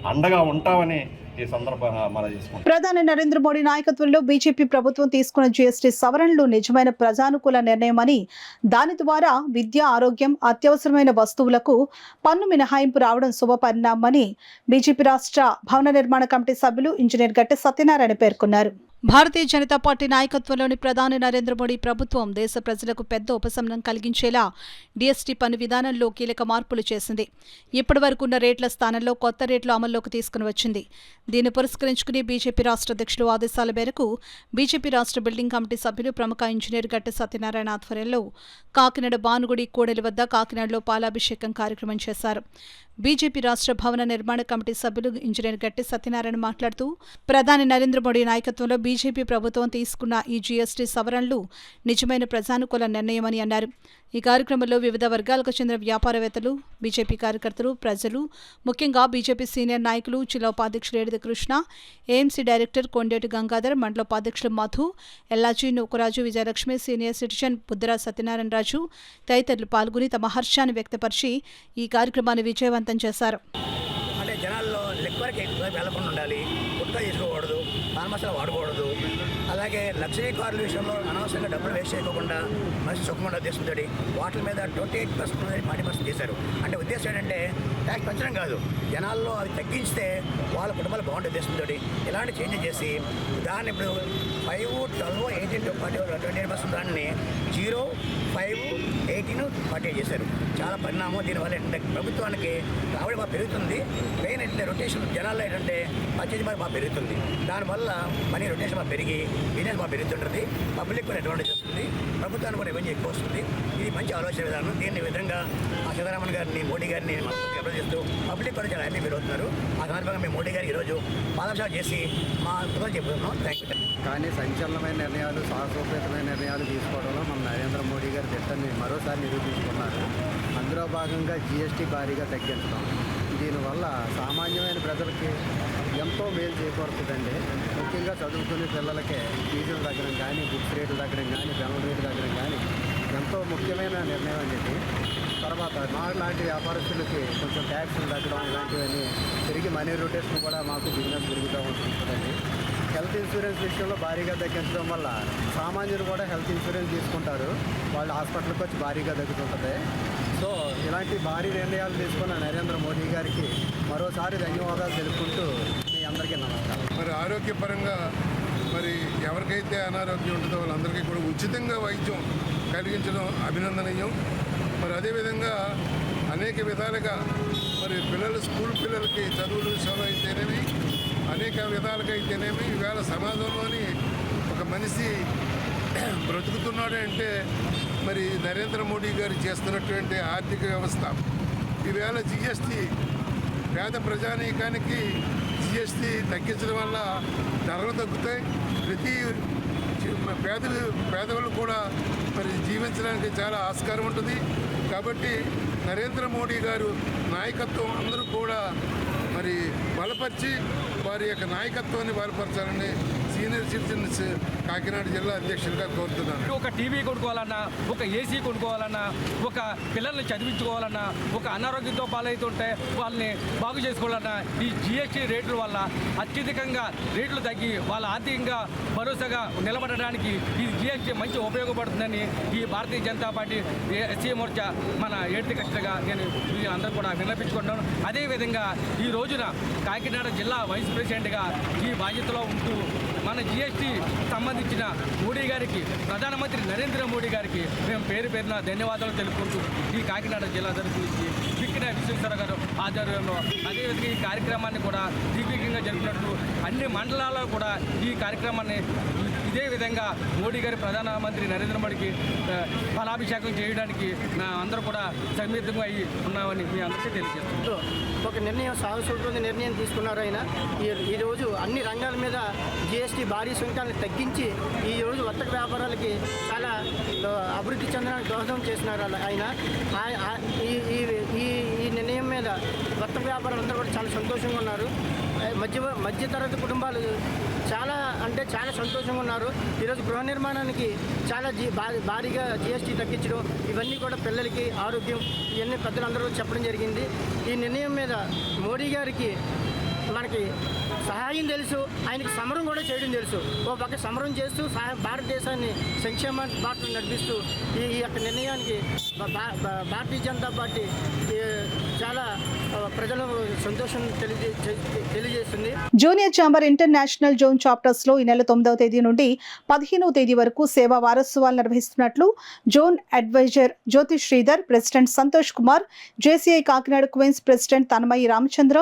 అండగా ఉంటామని ఈ సందర్భంగా మనం చేసుకుంటాం. ప్రధాని నరేంద్ర మోడీ నాయకత్వంలో బీజేపీ ప్రభుత్వం తీసుకున్న జీఎస్టీ సవరణలు నిజమైన ప్రజానుకూల నిర్ణయమని, దాని ద్వారా విద్య, ఆరోగ్యం, అత్యవసరమైన వస్తువులకు పన్ను మినహాయింపు రావడం శుభపరిణామని బీజేపీ రాష్ట్ర భవన నిర్మాణ కమిటీ సభ్యులు ఇంజనీర్ గట్టె సత్యనారాయణ పేర్కొన్నారు. భారతీయ జనతా పార్టీ నాయకత్వంలోని ప్రధాని నరేంద్ర మోడీ ప్రభుత్వం దేశ ప్రజలకు పెద్ద ఉపశమనం కలిగించేలా డీఎస్టీ పన్ను విధానంలో కీలక మార్పులు చేసింది. ఇప్పటి వరకు ఉన్న రేట్ల స్థానంలో కొత్త రేట్లు అమల్లోకి తీసుకుని వచ్చింది. దీన్ని పురస్కరించుకుని బీజేపీ రాష్ట్ర అధ్యక్షులు ఆదేశాల మేరకు బీజేపీ రాష్ట్ర బిల్డింగ్ కమిటీ సభ్యులు ప్రముఖ ఇంజనీర్ గట్టె సత్యనారాయణ ఆధ్వర్యంలో కాకినాడ భానుగుడి కూడలి వద్ద కాకినాడలో పాలాభిషేకం కార్యక్రమం చేశారు. బీజేపీ రాష్ట్ర భవన నిర్మాణ కమిటీ సభ్యులు ఇంజనీర్ గట్టె సత్యనారాయణ మాట్లాడుతూ, ప్రధాని నరేంద్ర మోడీ నాయకత్వంలో బీజేపీ ప్రభుత్వం తీసుకున్న ఈ జీఎస్టీ సవరణలు నిజమైన ప్రజానుకూల నిర్ణయమని అన్నారు. ఈ కార్యక్రమంలో వివిధ వర్గాలకు చెందిన వ్యాపారవేత్తలు, బీజేపీ కార్యకర్తలు, ప్రజలు, ముఖ్యంగా బీజేపీ సీనియర్ నాయకులు, జిల్లా ఉపాధ్యక్షులు ఏడిది కృష్ణ, ఏఎంసీ డైరెక్టర్ కొండేటి గంగాధర్, మండల ఉపాధ్యక్షులు మధు, ఎల్లాజీ నూకరాజు, విజయలక్ష్మి, సీనియర్ సిటిజన్ బుద్ధరా సత్యనారాయణ రాజు తదితరులు పాల్గొని తమ హర్షాన్ని వ్యక్తపరిచి ఈ కార్యక్రమాన్ని విజయవంతం చేశారు. అంటే జనాల్లో లిక్వర్కి ఎక్కువ వెళ్లకుండా ఉండాలి, గుట్కా తీసుకోకూడదు, పాన్ మసాలా వాడకూడదు. అలాగే లగ్జరీ కార్ల విషయంలో అనవసరంగా డబ్బులు వేస్ట్ చేయకుండా మంచి సుఖమైన ఉద్దేశంతో వాటి మీద 28% 40% తీశారు. అంటే ఉద్దేశం ఏంటంటే ట్యాక్స్ పెంచడం కాదు, జనాల్లో అది తగ్గిస్తే వాళ్ళ కుటుంబాలు బాగుంటుంది ఉద్దేశంతో ఇలాంటి చేంజ్ చేసి దాన్ని ఇప్పుడు 5, 12, 18, 28% దాన్ని 0, 5, 18, 48 చేశారు. చాలా పరిణామం. దీనివల్ల ఏంటంటే ప్రభుత్వానికి రాబడి బాగా పెరుగుతుంది. మెయిన్ ఏంటంటే రొటేషన్ జనాల్లో ఏంటంటే పర్చేజ్ బాగా పెరుగుతుంది. దానివల్ల మనీ రొటేషన్ బాగా పెరిగి బిజినెస్ బాగా పెరుగుతుంటుంది. పబ్లిక్ కూడా అడ్వాంటేజ్ వస్తుంది, ప్రభుత్వానికి కూడా రెవెన్యూ ఎక్కువ వస్తుంది. ఇది మంచి ఆలోచన విధానం. దీన్ని విధంగా సీతారామన్ గారిని, మోడీ గారిని అభివృద్ధిస్తూ పబ్లిక్ కూడా చాలా హ్యాపీ ఫీల్ అవుతున్నారు. ఆ సందర్భంగా మేము మోడీ గారికి ఈరోజు పాదయాత్ర చేసి మా కృతజ్ఞతలు చెప్తున్నాం. Thank you. కానీ సంచలనమైన నిర్ణయాలు, సాహసోపేతమైన నిర్ణయాలు తీసుకోవడంలో మన నరేంద్ర మోడీ గారు దిట్టని మరోసారి నిరూపించుకున్నారు. అందులో భాగంగా GST భారీగా తగ్గించడం, దీనివల్ల సామాన్యమైన ప్రజలకి ఎంతో మేలు చేకూరుతుందండి. ముఖ్యంగా చదువుకునే పిల్లలకే ఫీజుల దగ్గర కానీ, బుక్స్ రేట్ల దగ్గర కానీ, పెన్నుల రేట్ల దగ్గర కానీ ఎంతో ముఖ్యమైన నిర్ణయం అనేది. తర్వాత మాలాంటి వ్యాపారస్తులకి కొంచెం ట్యాక్సులు తగ్గడం ఇలాంటివన్నీ తిరిగి మనీ రొటేషన్ కూడా మాకు బిజినెస్ పెరుగుతూ ఉంటుందండి. హెల్త్ ఇన్సూరెన్స్ విషయంలో భారీగా తగ్గించడం వల్ల సామాన్యులు కూడా హెల్త్ ఇన్సూరెన్స్ తీసుకుంటారు, వాళ్ళు హాస్పిటల్కి వచ్చి భారీగా తగ్గుతుంటుంది. సో ఇలాంటి భారీ నిర్ణయాలు తీసుకున్న నరేంద్ర మోడీ గారికి మరోసారి ధన్యవాదాలు తెలుపుకుంటూ మీ అందరికీ నమస్కారం. మరి ఆరోగ్యపరంగా మరి ఎవరికైతే అనారోగ్యం ఉంటుందో వాళ్ళందరికీ కూడా ఉచితంగా వైద్యం కలిగించడం అభినందనీయం. మరి అదేవిధంగా అనేక విధాలుగా మరి స్కూల్ పిల్లలకి చదువుల విషయంలో అయితేనేమి, అనేక విధాలుగా అయితేనేమి ఈవేళ సమాజంలోని ఒక మనిషి బ్రతుకుతున్నాడు అంటే మరి నరేంద్ర మోడీ గారు చేస్తున్నటువంటి ఆర్థిక వ్యవస్థ. ఈవేళ GST పేద ప్రజానీకానికి GST తగ్గించడం వల్ల ధరలు తగ్గుతాయి. ప్రతి పేదవాళ్ళు కూడా మరి జీవించడానికి చాలా ఆస్కారం ఉంటుంది. కాబట్టి నరేంద్ర మోడీ గారు నాయకత్వం అందరూ కూడా మరి బలపరిచి వారి యొక్క నాయకత్వాన్ని బలపరచాలని సీనియర్ సిటిజన్స్ కాకినాడ జిల్లా అధ్యక్షులుగా కోరుతున్నాను. ఒక టీవీ కొనుక్కోవాలన్నా, ఒక ఏసీ కొనుక్కోవాలన్నా, ఒక పిల్లల్ని చదివించుకోవాలన్నా, ఒక అనారోగ్యంతో పాలవుతుంటే వాళ్ళని బాగు చేసుకోవాలన్నా ఈ GST రేట్ల వల్ల అత్యధికంగా రేట్లు తగ్గి వాళ్ళ ఆర్థికంగా భరోసాగా నిలబడడానికి ఈ GST మంచి ఉపయోగపడుతుందని ఈ భారతీయ జనతా పార్టీ ఎస్సీ మోర్చా మన ఏడుతి కృష్ణగా నేను అందరూ కూడా విన్నపించుకుంటున్నాను. అదేవిధంగా ఈ రోజున కాకినాడ జిల్లా వైస్ ప్రెసిడెంట్గా ఈ బాధ్యతలో ఉంటూ మన GST సంబంధించిన మోడీ గారికి, ప్రధానమంత్రి నరేంద్ర మోడీ గారికి మేము పేరు పేరున ధన్యవాదాలు తెలుపుకుంటూ ఈ కాకినాడ జిల్లా తరఫు నుంచి విక్కిన విశ్వేశ్వర గారు ఆధ్వర్యంలో అదేవిధంగా ఈ కార్యక్రమాన్ని కూడా దిగ్విజయంగా జరిపినట్లు అన్ని మండలాల్లో కూడా ఈ కార్యక్రమాన్ని ఇదే విధంగా మోడీ గారి ప్రధానమంత్రి నరేంద్ర మోడీకి ఫలాభిషేకం చేయడానికి అందరూ కూడా సన్నిహితంగా అయి ఉన్నామని మీ అందరికీ తెలియజేస్తున్నాం. ఒక నిర్ణయం, సాహసోపేత నిర్ణయం తీసుకున్నారు ఆయన. ఈరోజు అన్ని రంగాల మీద GST భారీ సుంకాలను తగ్గించి ఈరోజు వర్తక వ్యాపారాలకి చాలా అభివృద్ధి చెందడానికి దోహదం చేస్తున్నారు ఆయన. ఈ నిర్ణయం మీద వర్తక వ్యాపారాలు అందరూ కూడా చాలా సంతోషంగా ఉన్నారు. మధ్యతరగతి కుటుంబాలు చాలా సంతోషంగా ఉన్నారు. ఈరోజు గృహ నిర్మాణానికి చాలా భారీగా GST తగ్గించడం, ఇవన్నీ కూడా పిల్లలకి ఆరోగ్యం ఇవన్నీ పెద్దలందరూ చెప్పడం జరిగింది. ఈ నిర్ణయం మీద మోడీ గారికి మనకి సహాయం తెలుసు, ఆయనకి సమరం కూడా చేయడం తెలుసు. ఓ పక్క సమరం చేస్తూ భారతదేశాన్ని సంక్షేమ బాటలు నడిపిస్తూ ఈ యొక్క నిర్ణయానికి భారతీయ జనతా పార్టీ చాలా ప్రజల సంతోషం తెలియజేస్తుంది. Junior chamber international zone chapters లో ఈ నెల 9వ తేదీ నుండి 15వ తేదీ వరకు సేవా వారోత్సవాలు నిర్వహిస్తున్నట్లు zone adviser Jyothi Sridhar, president Santosh Kumar, JCI Kakinada queens president Tanmayi Ramachandra,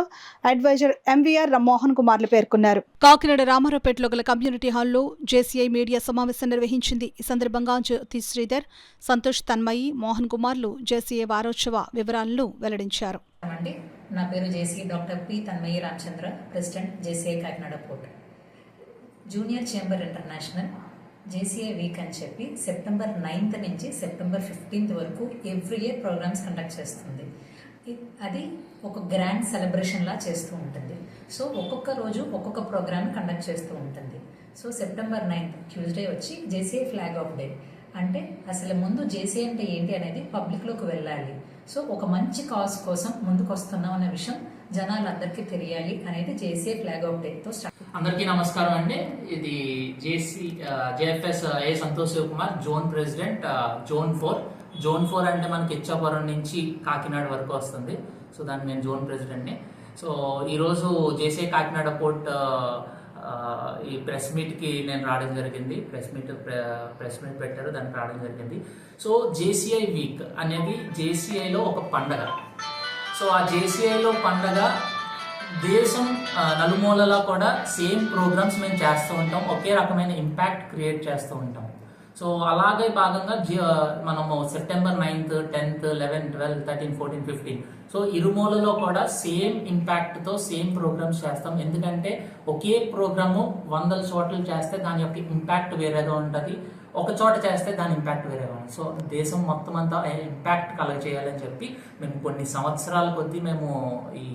adviser MVR Mohan కుమార్లు పేర్కొన్నారు. కాకినాడ రామారావుపేటలో గల కమ్యూనిటీ హాల్లో JCI మీడియా సమావేశం నిర్వహించింది. ఈ సందర్భంగా జ్యోతి శ్రీధర్, సంతోష్, తన్మయి, మోహన్ కుమార్లు JCI వారోత్సవ వివరాలను వెల్లడించారు. నా పేరు JCI doctor P. Tanmayi Ramachandra, president JCI Kakinada port. Junior chamber international JCI week అని చెప్పి సెప్టెంబర్ 9th నుంచి సెప్టెంబర్ 15th వరకు ఎవ్రీ ఇయర్ ప్రోగ్రామ్స్ కండక్ట్ చేస్తుంది. అది ఒక గ్రాండ్ సెలబ్రేషన్ లా చేస్తూ ఉంటుంది. సో ఒక్కొక్క రోజు ఒక్కొక్క ప్రోగ్రామ్ కండక్ట్ చేస్తూ ఉంటుంది. సో సెప్టెంబర్ 9th ట్యూస్డే వచ్చి JCI ఫ్లాగ్ ఆఫ్ డే. అంటే అసలు ముందు JCI అంటే ఏంటి అనేది పబ్లిక్లోకి వెళ్ళాలి. సో ఒక మంచి కాజ్ కోసం ముందుకు వస్తున్నాం అనే విషయం జనాలందరికీ తెలియాలి అనేది JCI ఫ్లాగ్ ఆఫ్ డేతో స్టార్ట్. అందరికీ నమస్కారం అండి. ఇది JFS A Santosh Shivakumar, zone president, zone 4. Zone 4 అంటే మనకి ఇచ్చాపురం నుంచి కాకినాడ వరకు వస్తుంది. సో దాన్ని నేను జోన్ ప్రెసిడెంట్ని. సో ఈరోజు జేసీ కాకినాడ పోర్ట్ ఈ ప్రెస్ మీట్కి నేను రావడం జరిగింది. ప్రెస్ మీట్ పెట్టారు, దానికి రావడం జరిగింది. సో జేసీఐ వీక్ అనేది జేసీఐలో ఒక పండగ. సో ఆ జేసీఐలో పండగ దేశం నలుమూలలా కూడా సేమ్ ప్రోగ్రామ్స్ మేము చేస్తూ ఉంటాం, ఒకే రకమైన ఇంపాక్ట్ క్రియేట్ చేస్తూ ఉంటాం. సో అలాగే భాగంగా మనము September 9th, 10th, 11th, 12th, 13th, 14th, 15th so ఇరుమూలలో కూడా సేమ్ ఇంపాక్ట్తో సేమ్ ప్రోగ్రామ్స్ చేస్తాం. ఎందుకంటే ఒకే ప్రోగ్రాము 100 చోట్ల చేస్తే దాని యొక్క ఇంపాక్ట్ వేరేగా ఉంటుంది, ఒక చోట చేస్తే దాని ఇంపాక్ట్ వేరేగా ఉంటుంది. సో దేశం మొత్తం అంతా ఇంపాక్ట్ కలగజేయాలని చెప్పి మేము కొన్ని సంవత్సరాల కొద్దీ మేము ఈ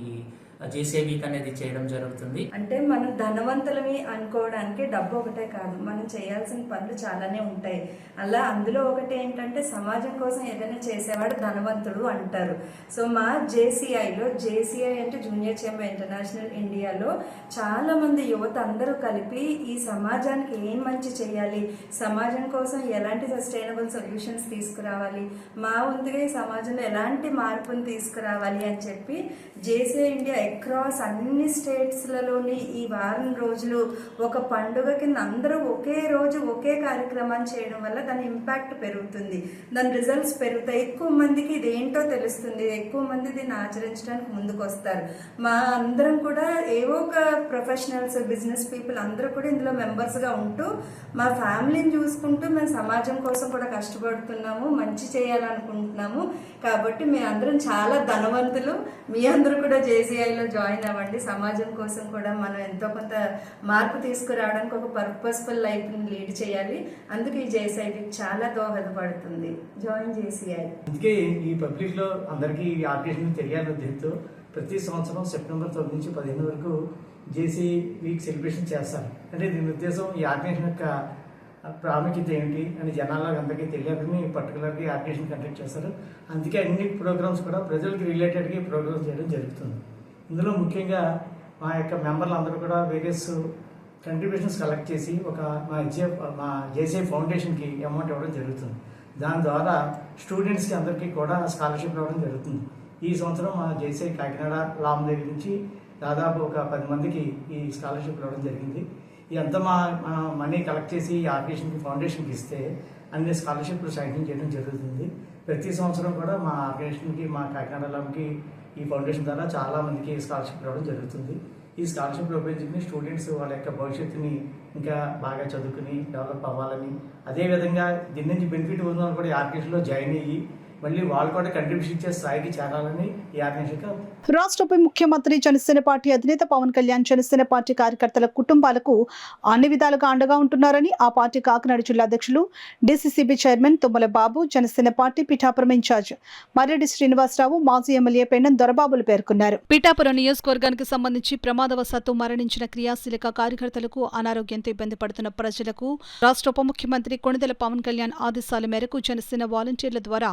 జేసీ వీక్ అనేది చేయడం జరుగుతుంది. అంటే మనం ధనవంతులమి అనుకోవడానికి డబ్బు ఒకటే కాదు, మనం చేయాల్సిన పనులు చాలానే ఉంటాయి. అలా అందులో ఒకటి ఏంటంటే సమాజం కోసం ఏదైనా చేసేవాడు ధనవంతుడు అంటారు. సో మా జేసీఐలో, జేసీఐ అంటే జూనియర్ ఛాంబర్ ఇంటర్నేషనల్ ఇండియాలో చాలా మంది యువత అందరూ కలిపి ఈ సమాజానికి ఏం మంచి చేయాలి, సమాజం కోసం ఎలాంటి సస్టైనబుల్ సొల్యూషన్స్ తీసుకురావాలి, మా వంతుగా ఈ సమాజంలో ఎలాంటి మార్పును తీసుకురావాలి అని చెప్పి జేసీఐ ఇండియా అక్రాస్ అన్ని స్టేట్స్లలోని ఈ వారం రోజులు ఒక పండుగ కింద అందరూ ఒకే రోజు ఒకే కార్యక్రమాన్ని చేయడం వల్ల దాని ఇంపాక్ట్ పెరుగుతుంది, దాని రిజల్ట్స్ పెరుగుతాయి, ఎక్కువ మందికి ఇదేంటో తెలుస్తుంది, ఎక్కువ మంది దీన్ని ఆచరించడానికి ముందుకు వస్తారు. మా అందరం కూడా ఏవో ఒక ప్రొఫెషనల్స్, బిజినెస్ పీపుల్ అందరూ కూడా ఇందులో మెంబర్స్గా ఉంటూ మా ఫ్యామిలీని చూసుకుంటూ మేము సమాజం కోసం కూడా కష్టపడుతున్నాము, మంచి చేయాలనుకుంటున్నాము. కాబట్టి మీ అందరం చాలా ధనవంతులు. మీ అందరూ కూడా జేసీఐలో జాయిన్ అవ్వండి. సమాజం కోసం కూడా మనం ఎంతో కొంత మార్పు తీసుకురావడానికి ఒక పర్పస్ఫుల్ లైఫ్ని లీడ్ చేయాలి. అందుకే ఈ జేసీఐకి చాలా దోహదపడుతుంది. Join JCI. అందుకే ఈ పబ్లిక్లో అందరికీ ఈ ఆర్గనైజేషన్ తెలియాలని ఉద్దేశంతో ప్రతి సంవత్సరం సెప్టెంబర్ 9 నుంచి 15 వరకు జేసీ వీక్ సెలబ్రేషన్ చేస్తారు. అంటే దీని ఉద్దేశం ఈ ఆర్గనైజేషన్ యొక్క ప్రాముఖ్యత ఏమిటి అని జనాలకు అందరికీ తెలియాలని పర్టికులర్గా ఆర్గనైజేషన్ కండక్ట్ చేస్తారు. అందుకే అన్ని ప్రోగ్రామ్స్ కూడా ప్రజలకి రిలేటెడ్గా ప్రోగ్రామ్స్ చేయడం జరుగుతుంది. ఇందులో ముఖ్యంగా మా యొక్క మెంబర్లు అందరూ కూడా వేరియస్ కంట్రిబ్యూషన్స్ కలెక్ట్ చేసి మా జేసీఐ ఫౌండేషన్కి అమౌంట్ ఇవ్వడం జరుగుతుంది. దాని ద్వారా స్టూడెంట్స్కి అందరికీ కూడా స్కాలర్షిప్ ఇవ్వడం జరుగుతుంది. ఈ సంవత్సరం మా జేసీఐ కాకినాడ లామ్ దగ్గర నుంచి దాదాపు ఒక 10 మందికి ఈ స్కాలర్షిప్ ఇవ్వడం జరిగింది. ఇదంతా మా మనీ కలెక్ట్ చేసి ఈ ఆర్గనైజేషన్కి ఫౌండేషన్కి ఇస్తే అన్ని స్కాలర్షిప్లు శాంక్షన్ చేయడం జరుగుతుంది. ప్రతి సంవత్సరం కూడా మా ఆర్గనైజేషన్కి, మా కాకినాడ లామ్కి ఈ ఫౌండేషన్ ద్వారా చాలా మందికి స్కాలర్షిప్ ఇవ్వడం జరుగుతుంది. ఈ స్కాలర్షిప్లు ఉపయోగించుకుని స్టూడెంట్స్ వాళ్ళ యొక్క భవిష్యత్తుని ఇంకా బాగా చదువుకుని డెవలప్ అవ్వాలని, అదేవిధంగా దీని నుంచి బెనిఫిట్ ఉన్న వాళ్ళు కూడా ఈ ఆర్గనైజేషన్లో జాయిన్ అయ్యి మళ్ళీ వాళ్ళు కూడా కంట్రిబ్యూషన్ ఇచ్చే స్థాయికి చేరాలని ఈ ఆర్గనైజేషన్. రాష్ట్ర ఉప ముఖ్యమంత్రి జనసేన పార్టీ అధినేత పవన్ కళ్యాణ్ జనసేన పార్టీ కార్యకర్తల కుటుంబాలకు అన్ని విధాలుగా అండగా ఉంటున్నారని ఆ పార్టీ కాకినాడ జిల్లా అధ్యక్షులు డీసీసీబీ చైర్మన్ తుమ్మల బాబు, జనసేన పార్టీ పిఠాపురం ఇన్ఛార్జ్ మర్రెడ్డి శ్రీనివాసరావు, మాజీ ఎమ్మెల్యే పెండెం దొరబాబులు పేర్కొన్నారు. పిఠాపురం నియోజకవర్గానికి సంబంధించి ప్రమాదవశాత్తు మరణించిన క్రియాశీలక కార్యకర్తలకు, అనారోగ్యంతో ఇబ్బంది పడుతున్న ప్రజలకు రాష్ట్ర ఉప ముఖ్యమంత్రి కొణిదెల పవన్ కళ్యాణ్ ఆదేశాల మేరకు జనసేన వాలంటీర్ల ద్వారా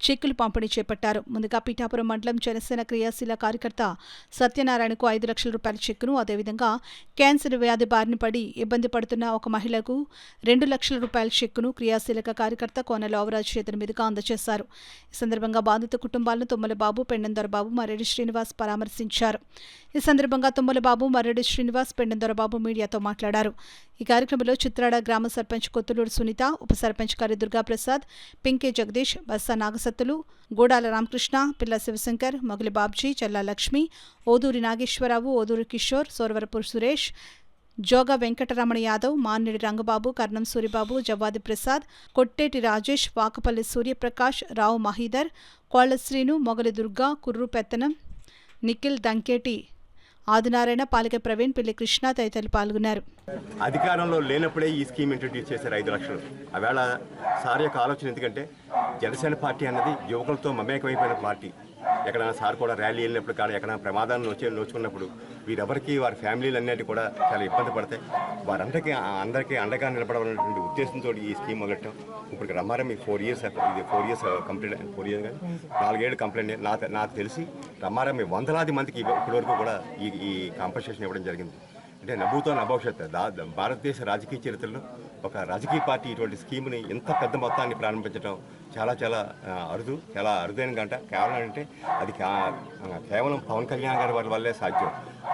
చెక్కులు పంపిణీ చేపట్టారు. ముందుగా పిఠాపురం మండలం జనసేన క్రియాశీల కార్యకర్త సత్యనారాయణకు 5 లక్షల రూపాయల చెక్కును, అదేవిధంగా క్యాన్సర్ వ్యాధి బారిన పడి ఇబ్బంది పడుతున్న ఒక మహిళకు 2 లక్షల రూపాయల చెక్కును క్రియాశీలక కార్యకర్త కోనెల ఓవరాజ్ చేతుల మీదుగా అందజేశారు. ఈ సందర్భంగా బాధిత కుటుంబాలను తుమ్మల బాబు, పెండెం దొరబాబు, మర్రెడ్డి శ్రీనివాస్ పరామర్శించారు. ఈ సందర్భంగా తుమ్మల బాబు, మర్రెడ్డి శ్రీనివాస్, పెండెం దొరబాబు మీడియాతో మాట్లాడారు. ఈ కార్యక్రమంలో చిత్రాడ గ్రామ సర్పంచ్ కొత్తలూరు సునీత, ఉప సర్పంచ్ కరి దుర్గాప్రసాద్, పింకే జగదీష్, బస్సా నాగసత్తులు, గూడాల రామకృష్ణ, పిల్ల శివశంకర్, మొగలి బాబ్జీ, చల్లా లక్ష్మి, ఓదూరి నాగేశ్వరరావు, ఓదూరి కిషోర్, సోరవరపు సురేష్, జోగా వెంకటరమణ యాదవ్, మాన్నిడి రంగబాబు, కర్ణం సూరిబాబు, జవ్వాది ప్రసాద్, కొట్టేటి రాజేష్, వాకపల్లి సూర్యప్రకాష్, రావు మహీదర్, కోళ్ల శ్రీను, మొగలి దుర్గా, కుర్రు పెత్తనం, నిఖిల్, దంకేటి ఆదినారాయణ, పాలిక ప్రవీణ్, పిల్లి కృష్ణ తదితరులు పాల్గొన్నారు. అధికారంలో లేనప్పుడే ఈ స్కీమ్ ఇంట్రడ్యూస్ చేశారు 5 లక్షలు. ఆవేళ సార్ యొక్క ఆలోచన ఎందుకంటే జనసేన పార్టీ అన్నది యువకులతో మమేకమైపోయిన పార్టీ. ఎక్కడైనా సార్ కూడా ర్యాలీ వెళ్ళినప్పుడు కానీ ఎక్కడైనా ప్రమాదాన్ని నోచుకున్నప్పుడు వీరెవరికి వారి ఫ్యామిలీలు అన్నిటి కూడా చాలా ఇబ్బంది పడతాయి. అందరికీ అండగా నిలబడాలనేటువంటి ఉద్దేశంతో ఈ స్కీమ్ మొదలెట్టాం. ఇప్పుడు రమ్మారమ్మ 4 ఇయర్స్ కంప్లీట్ 4 ఇయర్స్ కానీ 4 ఏళ్ళు కంప్లైంట్ నాకు తెలిసి రమ్మారమ్మ 100లాది మందికి ఇప్పటివరకు కూడా ఈ కాంపన్సేషన్ ఇవ్వడం జరిగింది. అంటే నవ్వుతో నభవిష్యత్తు భారతదేశ రాజకీయ చరిత్రలో ఒక రాజకీయ పార్టీ ఇటువంటి స్కీమ్ని ఇంత పెద్ద మొత్తాన్ని ప్రారంభించడం చాలా చాలా అరుదు, చాలా అరుదైన గంట. కేవలం అంటే అది కేవలం పవన్ కళ్యాణ్ గారి వల్లే సాధ్యం.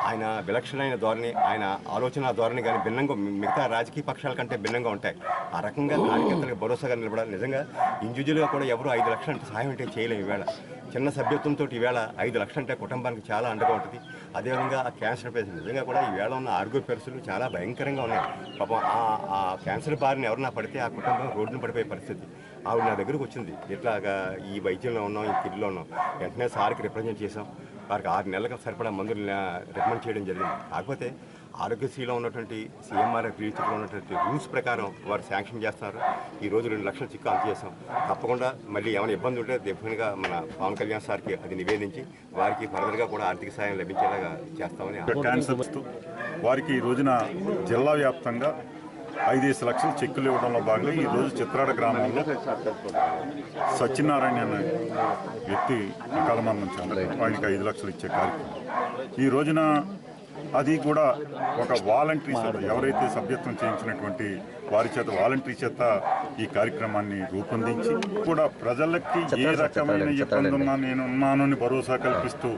ఆయన విలక్షణమైన ధోరణి, ఆయన ఆలోచన ధోరణి కానీ భిన్నంగా మిగతా రాజకీయ పక్షాల కంటే భిన్నంగా ఉంటాయి. ఆ రకంగా కార్యకర్తలకు భరోసాగా నిలబడాలి. నిజంగా ఇండివిజువల్గా కూడా ఎవరు 5 లక్షలు అంటే సహాయం అంటే చేయలేము. ఈవేళ చిన్న సభ్యత్వంతో ఈవేళ 5 లక్షలు అంటే కుటుంబానికి చాలా అండగా ఉంటుంది. అదేవిధంగా ఆ క్యాన్సర్ పేషెంట్ నిజంగా కూడా ఈవేళ ఉన్న ఆరోగ్య పరిస్థితులు చాలా భయంకరంగా ఉన్నాయి. పాపం ఆ క్యాన్సర్ బారిన ఎవరన్నా పడితే ఆ కుటుంబం రోడ్డున పడిపోయే పరిస్థితి. ఆవిడ నా దగ్గరకు వచ్చింది, ఇట్లాగా ఈ వైద్యంలో ఉన్నాం, ఈ కిడ్లో ఉన్నాం. వెంటనే సార్కి రిప్రజెంట్ చేసాం. వారికి 6 నెలలకు సరిపడా మందులు రికమెండ్ చేయడం జరిగింది. కాకపోతే ఆరోగ్యశ్రీలో ఉన్నటువంటి CMR రిజిస్టర్లో ఉన్నటువంటి రూల్స్ ప్రకారం వారు శాంక్షన్ చేస్తున్నారు. ఈరోజు 2 లక్షల చెక్కు అందజేసాం. తప్పకుండా మళ్ళీ ఏమైనా ఇబ్బంది ఉంటే డెఫినెట్గా మన పవన్ కళ్యాణ్ సార్కి అది నివేదించి వారికి ఫర్దర్గా కూడా ఆర్థిక సాయం లభించేలాగా చేస్తామని. క్యాన్సర్ వస్తూ వారికి ఈ రోజున జిల్లా వ్యాప్తంగా 5 లక్షల చెక్కులు ఇవ్వడంలో భాగంగా ఈరోజు చిత్రాడ గ్రామంలో సత్యనారాయణ అనే వ్యక్తి అకాల మరణం చెందారు. ఆయనకి 5 లక్షలు ఇచ్చే కార్యక్రమం ఈ రోజున అది కూడా ఒక వాలంటరీ చేత, ఎవరైతే సభ్యత్వం చేయించినటువంటి వారి చేత వాలంటరీ చేత ఈ కార్యక్రమాన్ని రూపొందించి కూడా ప్రజలకి ఏ రకమైన ఇబ్బంది ఉన్నా నేను ఉన్నానని భరోసా కల్పిస్తూ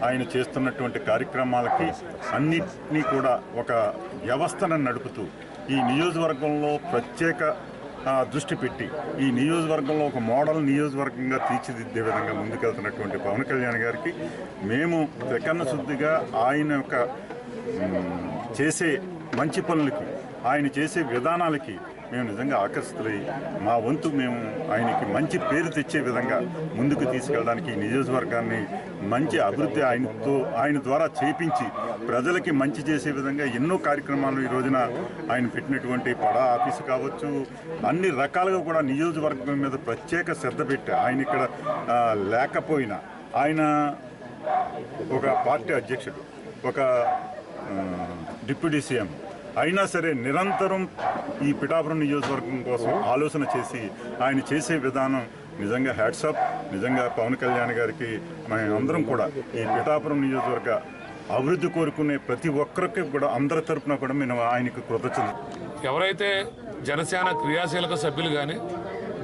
ఆయన చేస్తున్నటువంటి కార్యక్రమాలకి అన్నిటినీ కూడా ఒక వ్యవస్థను నడుపుతూ ఈ నియోజకవర్గంలో ప్రత్యేక దృష్టి పెట్టి ఈ నియోజకవర్గంలో ఒక మోడల్ నియోజకవర్గంగా తీర్చిదిద్దే విధంగా ముందుకెళ్తున్నటువంటి పవన్ కళ్యాణ్ గారికి మేము త్రికరణ శుద్ధిగా ఆయన యొక్క చేసే మంచి పనులకి, ఆయన చేసే విధానాలకి మేము నిజంగా ఆకర్షితులై మా వంతు మేము ఆయనకి మంచి పేరు తెచ్చే విధంగా ముందుకు తీసుకెళ్ళడానికి ఈ నియోజకవర్గాన్ని మంచి అభివృద్ధి ఆయన ద్వారా చేపించి ప్రజలకి మంచి చేసే విధంగా ఎన్నో కార్యక్రమాలు ఈ రోజున ఆయన పెట్టినటువంటి పడా ఆఫీసు కావచ్చు, అన్ని రకాలుగా కూడా నియోజకవర్గం మీద ప్రత్యేక శ్రద్ధ పెట్టి ఆయన ఇక్కడ లేకపోయినా ఆయన ఒక పార్టీ అధ్యక్షుడు, ఒక డిప్యూటీ సీఎం అయినా సరే నిరంతరం ఈ పిఠాపురం నియోజకవర్గం కోసం ఆలోచన చేసి ఆయన చేసే విధానం నిజంగా హ్యాట్సాప్. నిజంగా పవన్ కళ్యాణ్ గారికి మనందరం కూడా ఈ పిఠాపురం నియోజకవర్గ అభివృద్ధి కోరుకునే ప్రతి ఒక్కరికి కూడా అందరి తరఫున కూడా మేము ఆయనకు కృతజ్ఞతలు. ఎవరైతే జనసేన క్రియాశీలక సభ్యులు కానీ,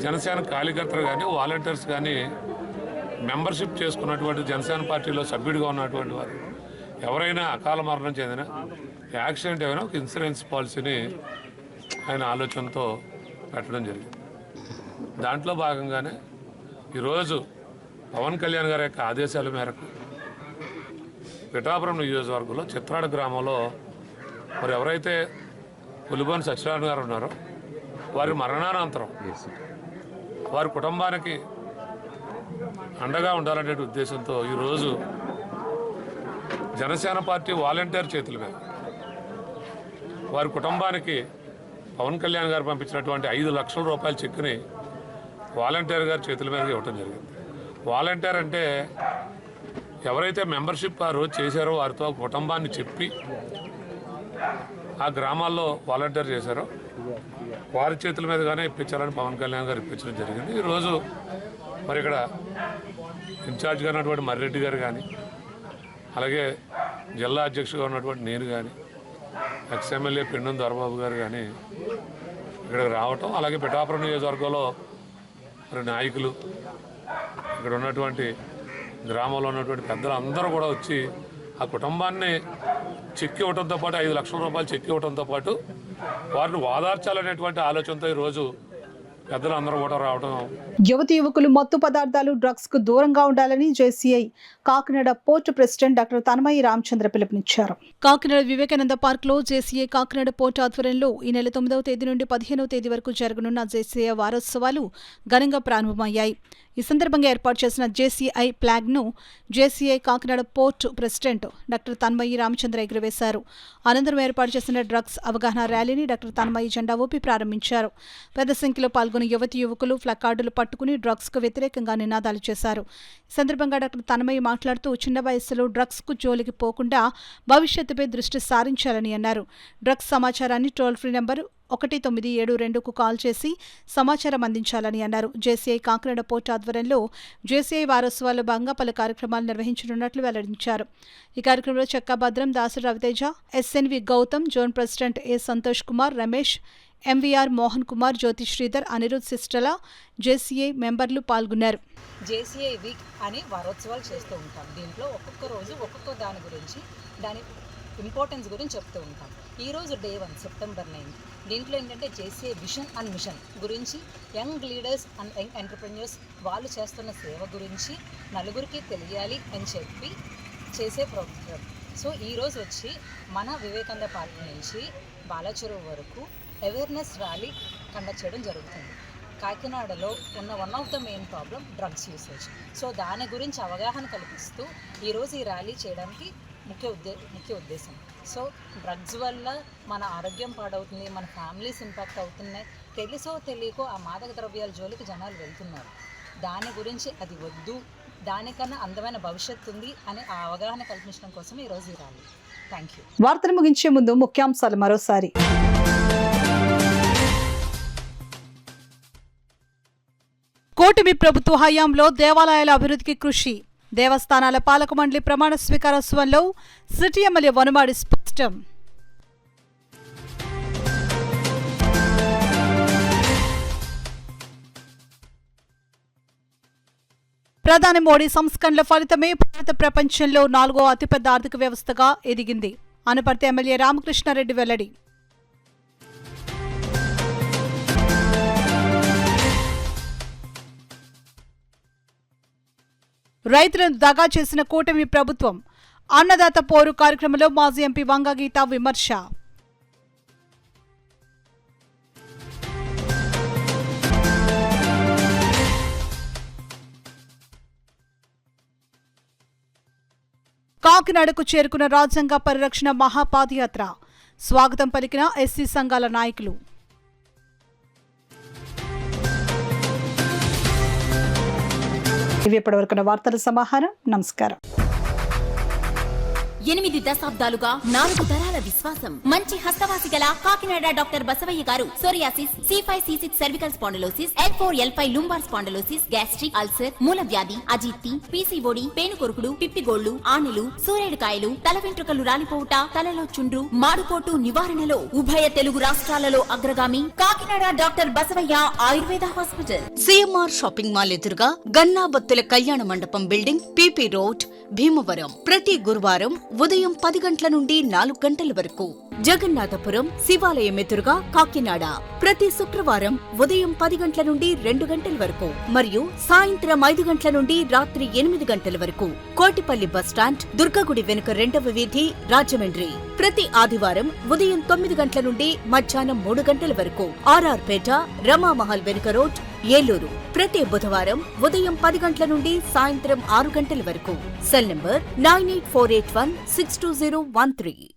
జనసేన కార్యకర్తలు కానీ, వాలంటీర్స్ కానీ మెంబర్షిప్ చేసుకున్నటువంటి జనసేన పార్టీలో సభ్యుడిగా ఉన్నటువంటి వారు ఎవరైనా అకాల మరణం చెందిన, యాక్సిడెంట్ ఏమైనా ఒక ఇన్సూరెన్స్ పాలసీని ఆయన ఆలోచనతో పెట్టడం జరిగింది. దాంట్లో భాగంగానే ఈరోజు పవన్ కళ్యాణ్ గారి యొక్క ఆదేశాల మేరకు పిఠాపురం నియోజకవర్గంలో చిత్రాడ గ్రామంలో మరి ఎవరైతే పులిబోని సత్యనారాయణ గారు ఉన్నారో వారి మరణానంతరం వారి కుటుంబానికి అండగా ఉండాలనే ఉద్దేశంతో ఈరోజు జనసేన పార్టీ వాలంటీర్ చేతుల మీద వారి కుటుంబానికి పవన్ కళ్యాణ్ గారు పంపించినటువంటి 5 లక్షల రూపాయల చెక్కుని వాలంటీర్ గారి చేతుల మీద ఇవ్వడం జరిగింది. వాలంటీర్ అంటే ఎవరైతే మెంబర్షిప్ ఆ రోజు చేశారో వారితో కుటుంబాన్ని చెప్పి ఆ గ్రామాల్లో వాలంటీర్ చేశారో వారి చేతుల మీదుగానే ఇప్పించాలని పవన్ కళ్యాణ్ గారు ఇప్పించడం జరిగింది. ఈరోజు మరి ఇక్కడ ఇన్ఛార్జ్గా ఉన్నటువంటి మర్రెడ్డి గారు కానీ, అలాగే జిల్లా అధ్యక్షుడిగా ఉన్నటువంటి నేను కానీ, ఎక్స్ఎమ్మెల్యే పెండం దొరబాబు గారు కానీ ఇక్కడికి రావటం, అలాగే పిఠాపురం నియోజకవర్గంలో మరి నాయకులు, ఇక్కడ ఉన్నటువంటి గ్రామంలో ఉన్నటువంటి పెద్దలు అందరూ కూడా వచ్చి ఆ కుటుంబాన్ని చెక్ ఇవ్వడంతో పాటు 5 లక్షల రూపాయలు చెక్ ఇవ్వడంతో పాటు వారిని ఓదార్చాలనేటువంటి ఆలోచనతో ఈరోజు పెద్దలందరూ కూడా రావడం. యువతి యువకులు మత్తు పదార్థాలు, డ్రగ్స్ కు దూరంగా ఉండాలని JCI Kakinada port president doctor Tanmayi Ramachandra పిలుపునిచ్చారు. కాకినాడ వివేకానంద పార్క్ లో జేసీఐ కాకినాడ పోర్టు ఆధ్వర్యంలో ఈ నెల 9వ తేదీ నుండి 15వ తేదీ వరకు జరగనున్న జేసీఐ వారోత్సవాలు ఘనంగా ప్రారంభమయ్యాయి. ఈ సందర్భంగా ఏర్పాటు చేసిన జేసీఐ ఫ్లాగ్ ను JCI Kakinada port president doctor Tanmayi Ramachandra ఎగురవేశారు. అనంతరం ఏర్పాటు చేసిన డ్రగ్స్ అవగాహన ర్యాలీని డాక్టర్ తన్మయి జెండా ఊపి ప్రారంభించారు. పెద్ద సంఖ్యలో పాల్గొన్న పాల్గొన్న యువతీ యువకులు ప్లకార్డులు పట్టుకుని డ్రగ్స్కు వ్యతిరేకంగా నినాదాలు చేశారు. ఈ సందర్భంగా డాక్టర్ తన్మయ్య మాట్లాడుతూ చిన్న వయస్సులో డ్రగ్స్కు జోలికి పోకుండా భవిష్యత్తుపై దృష్టి సారించాలని అన్నారు. డ్రగ్స్ సమాచారాన్ని టోల్ ఫ్రీ నంబర్ 1972కు కాల్ చేసి సమాచారం అందించాలని అన్నారు. జేసీఐ కాకినాడ పోర్టు ఆధ్వర్యంలో జేసీఐ వారోత్సవాల్లో భాగంగా పలు కార్యక్రమాలు నిర్వహించనున్నట్లు వెల్లడించారు. ఈ కార్యక్రమంలో Chekka Bhadram, Dasu Raviteja, SNV Gautam, zone president A Santosh Kumar, Ramesh, MVR Mohan Kumar, Jyothi Sridhar, Anirudh Sistala, JCI మెంబర్లు పాల్గొన్నారు. జేసీఐ వీక్ అని వారోత్సవాలు చేస్తూ ఉంటాం. దీంట్లో ఒక్కొక్క రోజు ఒక్కొక్క దాని గురించి, దాని ఇంపార్టెన్స్ గురించి చెప్తూ ఉంటాం. ఈరోజు డే 1 సెప్టెంబర్ 9. దీంట్లో ఏంటంటే జేసీఐ విజన్ అండ్ మిషన్ గురించి, young leaders and young entrepreneurs వాళ్ళు చేస్తున్న సేవ గురించి నలుగురికి తెలియాలి అని చెప్పి చేసే ప్రోగ్రామ్. సో ఈరోజు వచ్చి మన వివేకానంద పార్క్ నుంచి బాలాచెరువు వరకు అవేర్నెస్ ర్యాలీ కండక్ట్ చేయడం జరుగుతుంది. కాకినాడలో ఉన్న one of the main problem drugs usage. So దాని గురించి అవగాహన కల్పిస్తూ ఈరోజు ఈ ర్యాలీ చేయడానికి ముఖ్య ఉద్దేశం. సో డ్రగ్స్ వల్ల మన ఆరోగ్యం పాడవుతుంది, మన ఫ్యామిలీస్ ఇంపాక్ట్ అవుతున్నాయి. తెలుసో తెలియకో ఆ మాదక ద్రవ్యాల జోలికి జనాలు వెళ్తున్నారు. దాని గురించి అది వద్దు, దానికన్నా అందమైన భవిష్యత్తు ఉంది అని ఆ అవగాహన కల్పించడం కోసం ఈరోజు ఈ ర్యాలీ. Thank you. వార్తలు ముగించే ముందు ముఖ్యాంశాలు మరోసారి. కూటమి ప్రభుత్వ హయాంలో దేవాలయాల అభివృద్ధికి కృషి. దేవస్థానాల పాలక మండలి ప్రమాణ స్వీకారోత్సవంలో సిటీ ఎమ్మెల్యే వనమాడి స్పష్టం. ప్రధాని మోడీ సంస్కరణల ఫలితమే భారత ప్రపంచంలో 4వ అతిపెద్ద ఆర్థిక వ్యవస్థగా ఎదిగింది. అనపర్తి ఎమ్మెల్యే రామకృష్ణారెడ్డి వెల్లడి. రైతులను దగా చేసిన కూటమి ప్రభుత్వం. అన్నదాత పోరు కార్యక్రమంలో మాజీ ఎంపీ వంగ గీత విమర్శ. కాకినాడకు చేరుకున్న రాజ్యాంగ పరిరక్షణ మహాపాదయాత్ర. స్వాగతం పలికిన ఎస్సీ సంఘాల నాయకులు. ఇవి ఇప్పటివరకున్న వార్తల సమాహారం. నమస్కారం. 8 దశాబ్దాలుగా 4 తరాల విశ్వాసం. మంచి హస్తవాసి గల కాకినాడ డాక్టర్ బసవయ్య గారు psoriasis, C5, C6 cervical spondylosis, L4, L5 lumbar spondylosis, gastric ulcer, మూలవ్యాధి, అజీర్తి, పీసీఓడి, పేనుకొరుకుడు, పిప్పిగోళ్లు, ఆనెలు, సూరేడుకాయలు, తల వెంట్రుకలు రాలిపోవుట, తలలో చుండ్రు, మాడుకోటు నివారణలో ఉభయ తెలుగు రాష్ట్రాలలో అగ్రగామి Kakinada doctor Basavayya Ayurveda hospital. CMR shopping mall ఎదురుగా గన్నాబత్తుల కళ్యాణ మండపం బిల్డింగ్, పీపీ రోడ్, భీమవరం. ప్రతి గురువారం ఉదయం 10 గంటల నుండి 4 గంటల వరకు. జగన్నాథపురం శివాలయం ఎదురుగా కాకినాడ. ప్రతి శుక్రవారం ఉదయం 10 గంటల నుండి 2 గంటల వరకు మరియు సాయంత్రం 5 గంటల నుండి రాత్రి 8 గంటల వరకు. కోటిపల్లి బస్టాండ్, దుర్గగుడి వెనుక 2వ వీధి, రాజమండ్రి. ప్రతి ఆదివారం ఉదయం 9 గంటల నుండి మధ్యాహ్నం 3 గంటల వరకు. ఆర్ఆర్ పేట, రమామహల్ వెనుక రోడ్, ఏలూరు. ప్రతి బుధవారం ఉదయం 10 గంటల నుండి సాయంత్రం 6 గంటల వరకు. Cell number 9848162013.